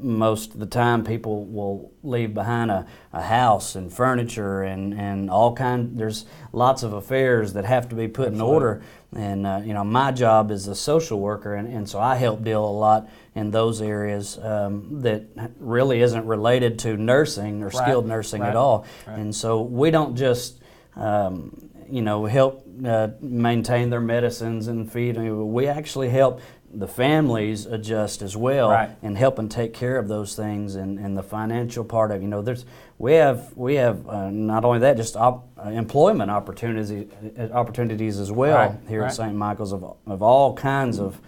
I: most of the time people will leave behind a house and furniture and all there's lots of affairs that have to be put in order, and you know, my job is a social worker, and so I help deal a lot in those areas that really isn't related to nursing or skilled nursing at all. And so we don't just you know, help maintain their medicines and feed them. We actually help the families adjust as well, and help and take care of those things, and the financial part of, you know, we have not only that, just employment opportunities as well here at St. Michael's of all kinds of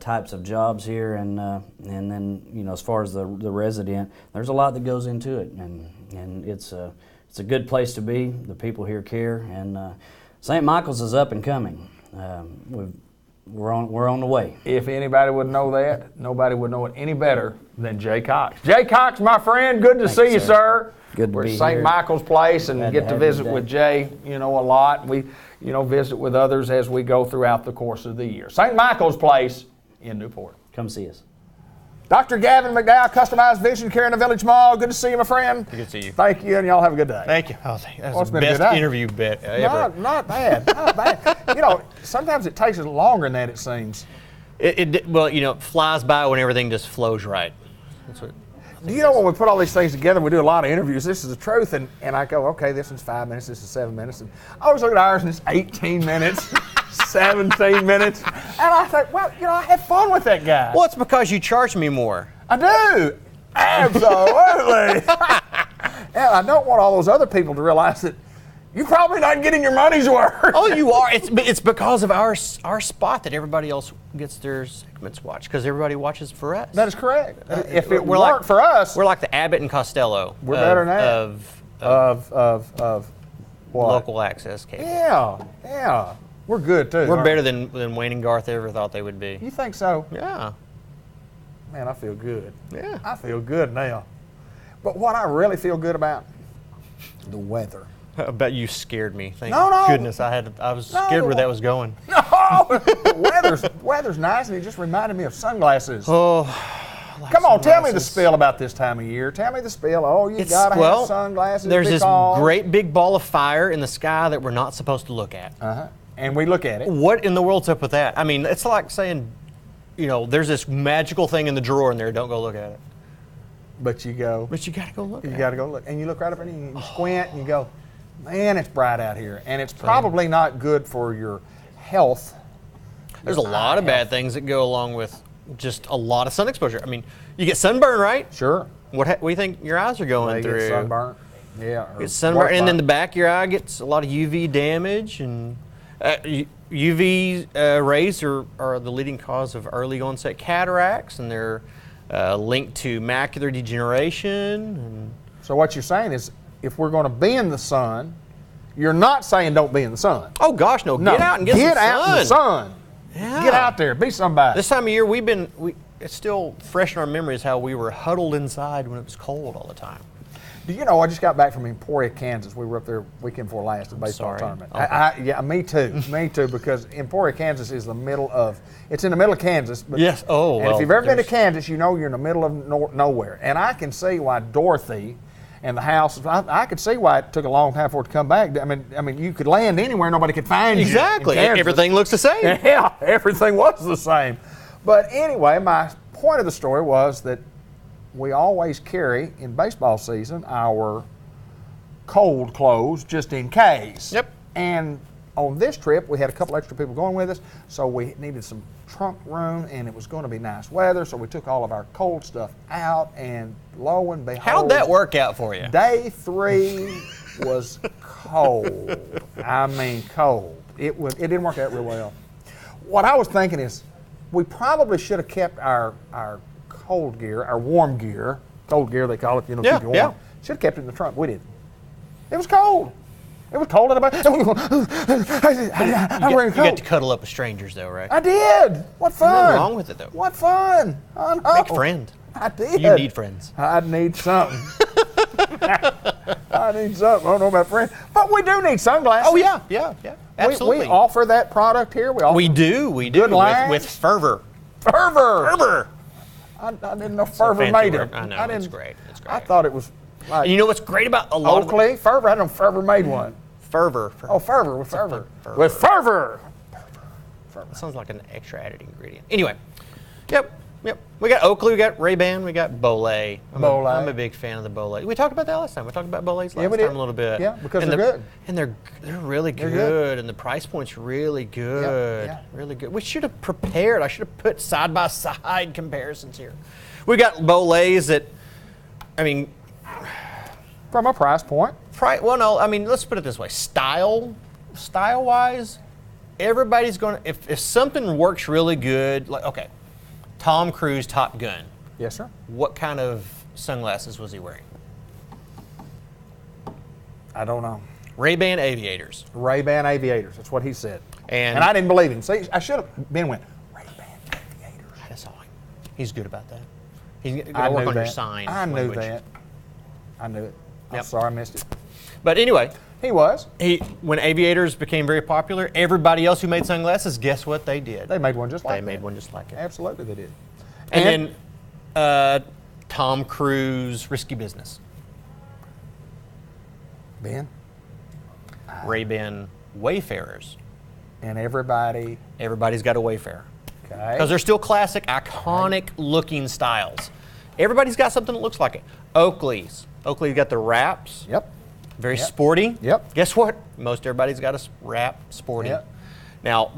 I: types of jobs here, and then, you know, as far as the resident, there's a lot that goes into it, and it's a good place to be. The people here care, and St. Michael's is up and coming. We're on the way.
A: If anybody would know that, nobody would know it any better than Jay Cox. Jay Cox, my friend, good to see you, sir.
I: Good to
A: We're
I: be
A: at St. Michael's Place and get to visit with Jay, you know, a lot. We, you know, visit with others as we go throughout the course of the year. St. Michael's Place in Newport.
I: Come see us.
A: Dr. Gavin McDowell, Customized Vision Care in the Village Mall. Good to see you, my friend.
J: Good to see you.
A: Thank you, and y'all have a good day.
J: Thank you. That was the
A: been a
J: best
A: good day.
J: interview bit ever.
A: Not bad. Not bad. You know, sometimes it takes us longer than that, it seems.
J: Well, you know, it flies by when everything just flows right. That's what.
A: Do you know, when we put all these things together, we do a lot of interviews. This is the truth, and I go, okay, this one's 5 minutes, this is 7 minutes, and I always look at ours, and it's 18 minutes, 17 minutes, and I think, well, you know, I have fun with that guy.
J: Well, it's because you charge me more.
A: I do, absolutely. And I don't want all those other people to realize that, You're probably not getting your money's worth.
J: Oh, you are. It's because of our spot that everybody else gets their segments watched, because everybody watches for us.
A: That is correct. If it weren't for us,
J: we're like the Abbott and Costello.
A: We're better than that. Of what?
J: Local access cable.
A: Yeah. We're good too.
J: We're better than Wayne and Garth ever thought they would be.
A: You think so?
J: Yeah.
A: Man, I feel good.
J: Yeah.
A: I feel good now. But what I really feel good about, the weather.
J: I bet you scared me. Thank
A: No.
J: goodness I was scared where that was going.
A: No, the weather's nice, and it just reminded me of sunglasses.
J: Oh,
A: come on, tell me the spiel about this time of year. Tell me the spiel. Oh, you gotta have sunglasses.
J: There's this great big ball of fire in the sky that we're not supposed to look at.
A: And we look at it.
J: What in the world's up with that? I mean, it's like saying, there's this magical thing in the drawer in there. Don't go look at it.
A: But you go.
J: But you gotta go look.
A: You gotta go look, and you look right up and you squint, and you go, man, it's bright out here, and it's probably not good for your health.
J: There's a lot of bad things that go along with just a lot of sun exposure. I mean, you get sunburn, right?
A: Sure.
J: What do you think your eyes are going through?
A: Get sunburn. Yeah.
J: Get sunburn, and then the back of your eye gets a lot of UV damage, and UV rays are the leading cause of early onset cataracts, and they're linked to macular degeneration.
A: So what you're saying is, if we're going to be in the sun, you're not saying don't be in the sun.
J: Oh gosh, no. Get out and get some sun.
A: Get out in the sun.
J: Yeah.
A: Get out there. Be somebody.
J: This time of year, it's still fresh in our memories how we were huddled inside when it was cold all the time.
A: Do you know, I just got back from Emporia, Kansas. We were up there weekend before last at the baseball tournament.
J: Okay.
A: Yeah, me too. Me too, because Emporia, Kansas is in the middle of Kansas. But,
J: yes. Oh,
A: and if you've ever been to Kansas, you know you're in the middle of nowhere. And I can see why Dorothy and the house, I could see why it took a long time for it to come back. I mean, you could land anywhere, nobody could find you.
J: Exactly. Everything looks the same.
A: Yeah, everything was the same. But anyway, my point of the story was that we always carry, in baseball season, our cold clothes just in case.
J: Yep.
A: And on this trip, we had a couple extra people going with us, so we needed some trunk room, and it was going to be nice weather, so we took all of our cold stuff out, and lo and behold.
J: How'd that work out for you?
A: Day 3 was cold. I mean, cold. It didn't work out real well. What I was thinking is, we probably should have kept our cold gear, our warm gear, cold gear they call it, keep you warm.
J: Yeah.
A: Should have kept it in the trunk. We didn't. It was cold. It was cold in the back. I'm wearing a coat.
J: You got to cuddle up with strangers, though, right?
A: I did. What fun.
J: Nothing wrong with it, though.
A: What fun. I know.
J: Make a friend.
A: I did.
J: You need friends.
A: I need something. I need something. I don't know about friends. But we do need sunglasses.
J: Oh, yeah. Absolutely.
A: We offer that product here.
J: We do.
A: Good lines.
J: With fervor.
A: Fervor. I didn't know Fervor made it.
J: I know. It's great.
A: I thought it was like.
J: You know what's great about a lot
A: Oakley? Fervor? I didn't know Fervor made one.
J: Fervor.
A: Oh, Fervor. With Fervor. With Fervor.
J: That sounds like an extra added ingredient. Anyway. Yep. We got Oakley, we got Ray-Ban, we got Bolay. I'm a big fan of the Bolay. We talked about that last time. We talked about Bolays last time a little bit.
A: Yeah, because they're good.
J: And they're really good, and the price point's really good. Yeah. Really good. We should have prepared. I should have put side-by-side comparisons here. We got Bolays that, I mean...
A: From a price point.
J: Well, no, I mean, let's put it this way. Style-wise, everybody's going to... If something works really good, like, okay, Tom Cruise, Top Gun.
A: Yes, sir.
J: What kind of sunglasses was he wearing?
A: I don't know.
J: Ray-Ban Aviators.
A: Ray-Ban Aviators. That's what he said.
J: And
A: I didn't believe him. See, I should have been went, Ray-Ban Aviators.
J: That's all. He's good about that. He's going
A: I
J: to work
A: knew
J: on
A: that.
J: your sign
A: I knew
J: language.
A: that. I knew it. I'm
J: Yep.
A: sorry I missed it.
J: But anyway.
A: He was.
J: When aviators became very popular, everybody else who made sunglasses, guess what they did?
A: They made one just like
J: They made one just like it.
A: Absolutely they did.
J: And then Tom Cruise, Risky Business.
A: Ben?
J: Ray-Ban Wayfarers.
A: And everybody's
J: got a Wayfarer.
A: Okay.
J: Because they're still classic, iconic looking styles. Everybody's got something that looks like it. Oakley's got the wraps.
A: Yep.
J: Very sporty.
A: Yep.
J: Guess what? Most everybody's got a wrap sporty.
A: Yep.
J: Now,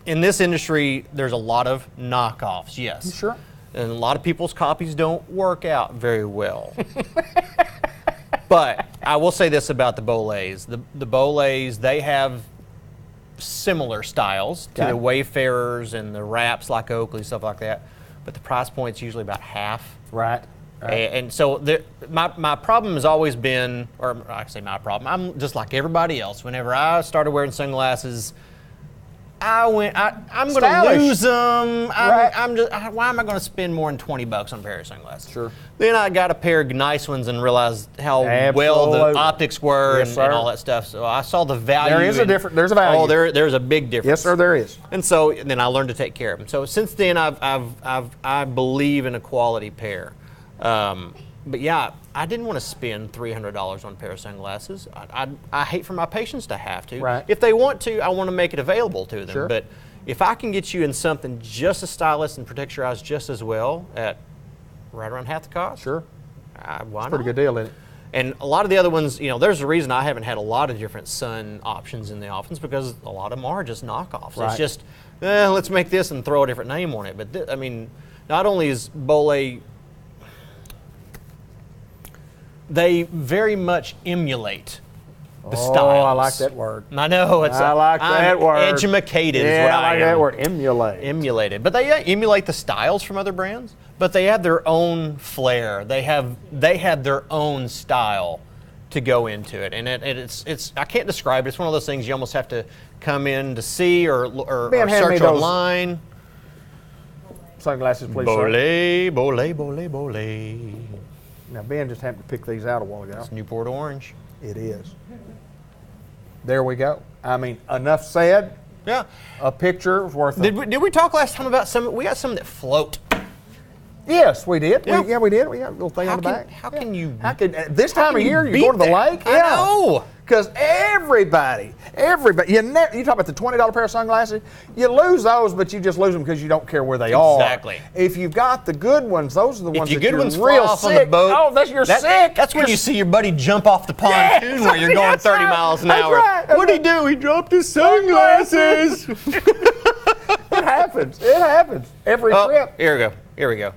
J: in this industry, there's a lot of knockoffs, yes.
A: Sure.
J: And a lot of people's copies don't work out very well. But I will say this about the Bolets. The Bolets, they have similar styles to the Wayfarers and the Wraps like Oakley, stuff like that. But the price point's usually about half.
A: Right.
J: And so my problem has always been, or I say my problem, I'm just like everybody else. Whenever I started wearing sunglasses, I'm going to lose them. Why am I going to spend more than $20 on a pair of sunglasses?
A: Sure.
J: Then I got a pair of nice ones and realized how well the optics were and all that stuff. So I saw the value.
A: There is a difference. There's a value.
J: Oh, there's a big difference.
A: Yes, sir, there is.
J: And so then I learned to take care of them. So since then, I believe in a quality pair. But yeah, I didn't want to spend $300 on a pair of sunglasses. I hate for my patients to have to.
A: Right.
J: If they want to, I want to make it available to them.
A: Sure.
J: But if I can get you in something just as stylish and protects your eyes just as well at right around half the cost,
A: sure,
J: why not?
A: Pretty good deal, isn't it?
J: And a lot of the other ones, there's a reason I haven't had a lot of different sun options in the office because a lot of them are just knockoffs.
A: Right.
J: It's just, let's make this and throw a different name on it. But not only is Bolé, they very much emulate the styles.
A: Oh, I like that word.
J: I know.
A: I like that word.
J: Edumacated is what I
A: like
J: am.
A: that word. Emulate.
J: Emulated. But they emulate the styles from other brands, but they have their own flair. They have their own style to go into it. And it's I can't describe it. It's one of those things you almost have to come in to see or search online.
A: Sunglasses, please.
J: Bolé.
A: Now, Ben just happened to pick these out a while ago.
J: It's Newport Orange.
A: It is. There we go. I mean, enough said.
J: Yeah.
A: A picture is worth
J: it. Did we talk last time about some? We got some that float.
A: Yes, we did.
J: Yeah,
A: we did. We got a little thing on the back.
J: How can you?
A: This time of year, you go to the lake?
J: I know.
A: Because everybody, you talk about the $20 pair of sunglasses, you lose those, but you just lose them because you don't care where they are.
J: Exactly.
A: If you've got the good ones, those are the ones that you're
J: ones
A: real
J: off
A: sick.
J: on the boat.
A: You're sick.
J: That's when you see your buddy jump off the pontoon where you're going 30 miles an hour.
A: Right.
J: What'd he do? He dropped his sunglasses.
A: It happens. It happens. Every trip.
J: Here we go.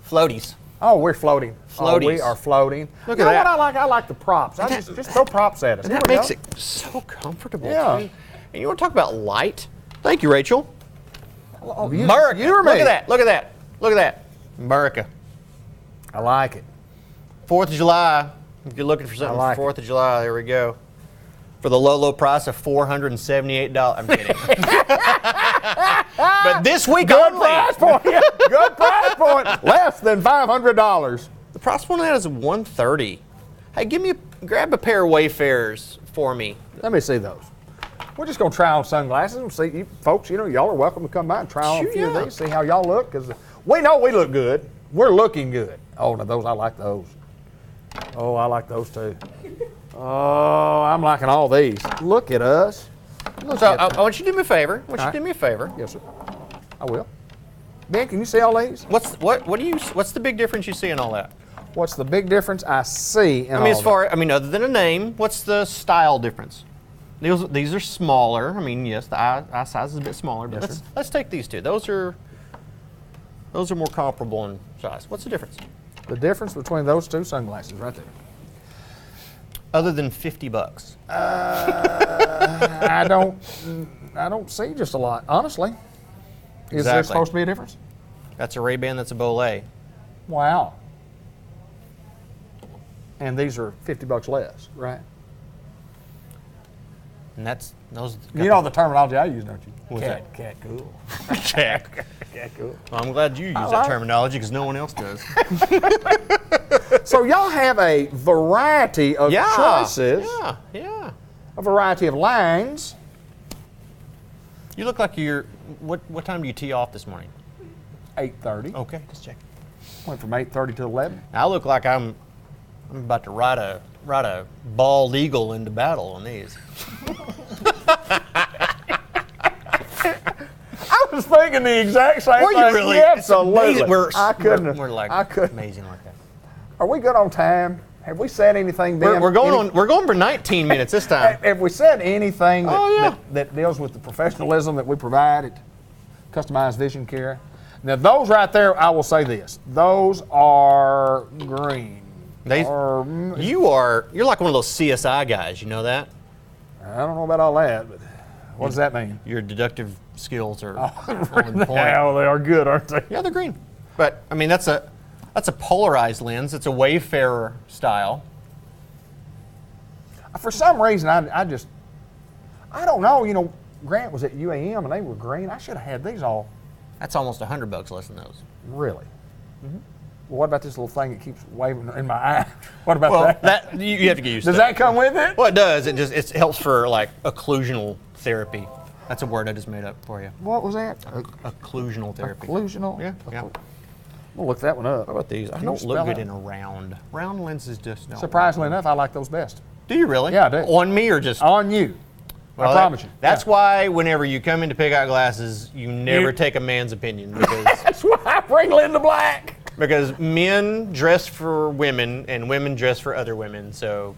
J: Floaties.
A: Oh, we're floating.
J: Floaties.
A: Oh, we are floating.
J: Look at that.
A: What I like? I like the props. Just throw props at us.
J: And that makes it so comfortable.
A: Yeah.
J: Too. And you want to talk about light? Thank you, Rachel.
A: America.
J: You or me? Look at that. America.
A: I like it.
J: 4th of July. If you're looking for something for 4th of July, there we go. For the low price of $478. I'm kidding. But this week
A: Good
J: only.
A: price point. Yeah. Good price point. Less than $500.
J: The price point on that is $130. Hey, grab a pair of Wayfarers for me.
A: Let me see those. We're just going to try on sunglasses and see. You folks, y'all are welcome to come by and try on a few of these, see how y'all look. Because we know we look good. We're looking good. Oh, now those, I like those. Oh, I like those too. Oh, I'm liking all these. Look at us.
J: I want you to do me a favor.
A: Yes, sir. I will. Ben, can you see all these?
J: What's the big difference you see in all that?
A: What's the big difference I see in all that?
J: Other than a name, what's the style difference? These are smaller. Yes, the eye size is a bit smaller, but let's take these two. Those are more comparable in size. What's the difference?
A: The difference between those two sunglasses right there.
J: Other than $50.
A: I don't see just a lot, honestly. Is there supposed to be a difference?
J: That's a Ray-Ban, that's a Bolé.
A: Wow. And these are $50 less, right?
J: And that's those.
A: You know the terminology I use, don't you?
J: What's that?
A: Cat cool.
J: Cat
A: cool.
J: Well, I'm glad you use that terminology because no one else does.
A: So y'all have a variety of choices.
J: Yeah.
A: A variety of lines.
J: You look like you're. What time do you tee off this morning?
A: 8:30.
J: Okay, just check.
A: Went from 8:30 to 11.
J: I look like I'm about to ride a bald eagle into battle on these.
A: I was thinking the exact same thing.
J: Were you really?
A: Yeah, absolutely.
J: I couldn't.
A: We're
J: We're amazing like that.
A: Are we good on time? Have we said anything?
J: We're going for 19 minutes this time.
A: Have we said anything that deals with the professionalism that we provide at Customized Vision Care? Now those right there, I will say this: those are green.
J: You're like one of those CSI guys. You know that?
A: I don't know about all that, but what does that mean?
J: Your deductive skills are on
A: point. Yeah, they are good, aren't they?
J: Yeah, they're green. But I mean, that's a polarized lens. It's a Wayfarer style.
A: For some reason, I don't know. You know, Grant was at UAM and they were green. I should have had these all.
J: That's almost $100 less than those.
A: Really? Mm-hmm. Well, what about this little thing that keeps waving in my eye? What about that?
J: You have to get used
A: to. Does that come with it?
J: Well, it does. It helps for like occlusional therapy. That's a word I just made up for you.
A: What was that?
J: Occlusional therapy.
A: Occlusional?
J: Yeah.
A: We'll look that one up.
J: How about these? I don't look good in a round. Round lenses just don't.
A: Surprisingly enough, I like those best.
J: Do you really?
A: Yeah, I do.
J: On me or just?
A: On you. Well, I promise you.
J: That's why whenever you come in to pick out glasses, you never take a man's opinion. Because
A: that's why I bring Linda Black.
J: Because men dress for women and women dress for other women, so.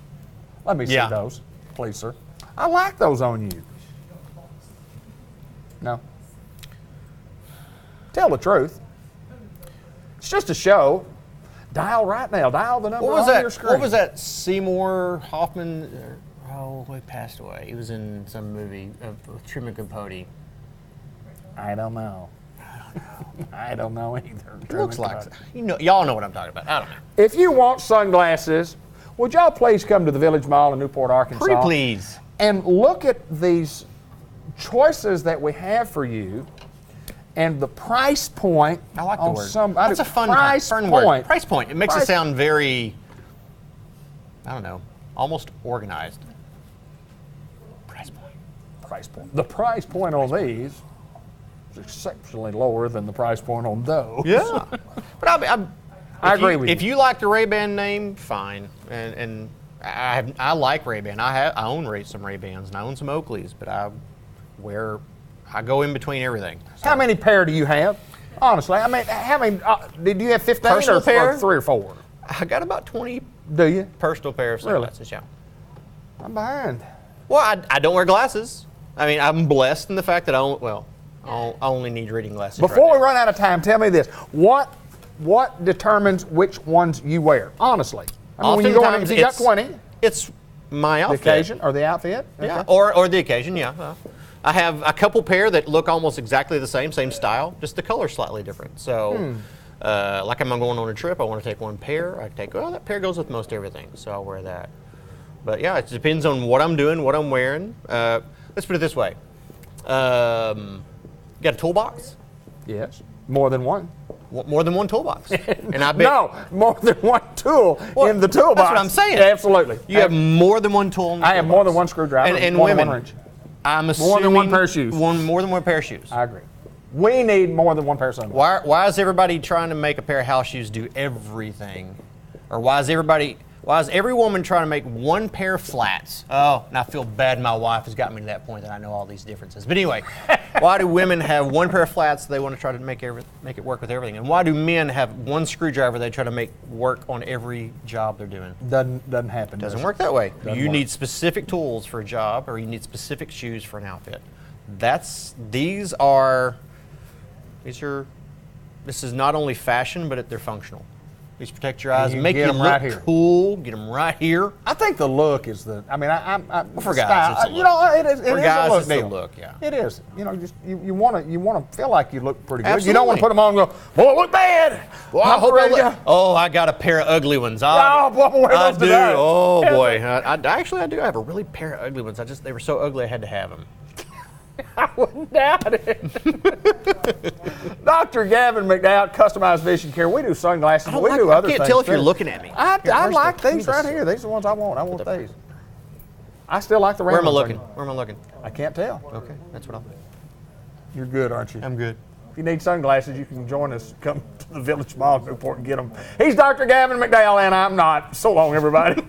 A: Let me see those, please, sir. I like those on you. No. Tell the truth. It's just a show. Dial right now. Dial the number on your screen.
J: What was that Seymour Hoffman? Oh, he passed away. He was in some movie with Truman Capote.
A: I don't know. I don't know either.
J: It looks like y'all know what I'm talking about. I don't know.
A: If you want sunglasses, would y'all please come to the Village Mall in Newport, Arkansas?
J: Pretty please.
A: And look at these choices that we have for you. And the price point.
J: I like the word.
A: That's
J: a fun
A: point.
J: word. Price point. It makes it sound very, I don't know, almost organized. Price point.
A: Price point. The price point on these is exceptionally lower than the price point on those.
J: Yeah. But
A: I agree with you.
J: If you like the Ray-Ban name, fine. And I like Ray-Ban. I own some Ray-Bans and I own some Oakleys, but I go in between everything. So.
A: How many pair do you have? Honestly, I mean, how many? Did you have 15
J: personal
A: or 3 or 4?
J: I got about 20.
A: Do you?
J: Personal pair of sunglasses, yeah.
A: I'm behind.
J: Well, I don't wear glasses. I mean, I'm blessed in the fact that I only need reading glasses.
A: Before we run out of time, tell me this: what determines which ones you wear? Honestly, I mean, when you go in, you got 20.
J: It's my outfit.
A: The occasion or the outfit?
J: Okay. Yeah, or the occasion, yeah. I have a couple pair that look almost exactly the same style, just the color's slightly different. So, like I'm going on a trip, I want to take one pair. I take, that pair goes with most everything, so I'll wear that. But yeah, it depends on what I'm doing, what I'm wearing. Let's put it this way. You got a toolbox?
A: Yes. More than one.
J: More than one toolbox.
A: And I bet more than one tool in the toolbox.
J: That's what I'm saying.
A: Yeah, absolutely.
J: You have more than one tool in the
A: toolbox. I have more than one screwdriver
J: and
A: more
J: women.
A: Than one wrench.
J: I'm assuming
A: more than one pair of shoes.
J: More than one pair of shoes.
A: I agree. We need more than one pair of sunglasses.
J: Why is everybody trying to make a pair of house shoes do everything? Or why is every woman trying to make one pair of flats? Oh, and I feel bad my wife has got me to that point that I know all these differences. But anyway, why do women have one pair of flats they want to try to make it work with everything? And why do men have one screwdriver they try to make work on every job they're doing?
A: Doesn't happen.
J: Doesn't work that way. You need specific tools for a job, or you need specific shoes for an outfit. This is not only fashion, but they're functional. These protect your eyes and make you look cool. Get them right here.
A: I think the look is the. I mean,
J: for guys, it's a look.
A: You know, it is.
J: For guys, it's the look. Yeah,
A: it is. You know, just you want to feel like you look pretty good. Absolutely. You don't want to put them on and go, boy, look bad. Well,
J: I got a pair of ugly ones.
A: Boy, I'm gonna wear those today.
J: Oh boy, I do have a really pair of ugly ones. They were so ugly I had to have them.
A: I wouldn't doubt it. Dr. Gavin McDowell, Customized Vision Care. We do sunglasses, but we do other things.
J: I can't tell if you're looking at me.
A: I like these right here. These are the ones I want. I want these. I still like the round ones.
J: Where am I looking?
A: I can't tell.
J: Okay, that's what I'll do.
A: You're good, aren't you?
J: I'm good.
A: If you need sunglasses, you can join us. Come to the Village Mall in Newport and get them. He's Dr. Gavin McDowell, and I'm not. So long, everybody.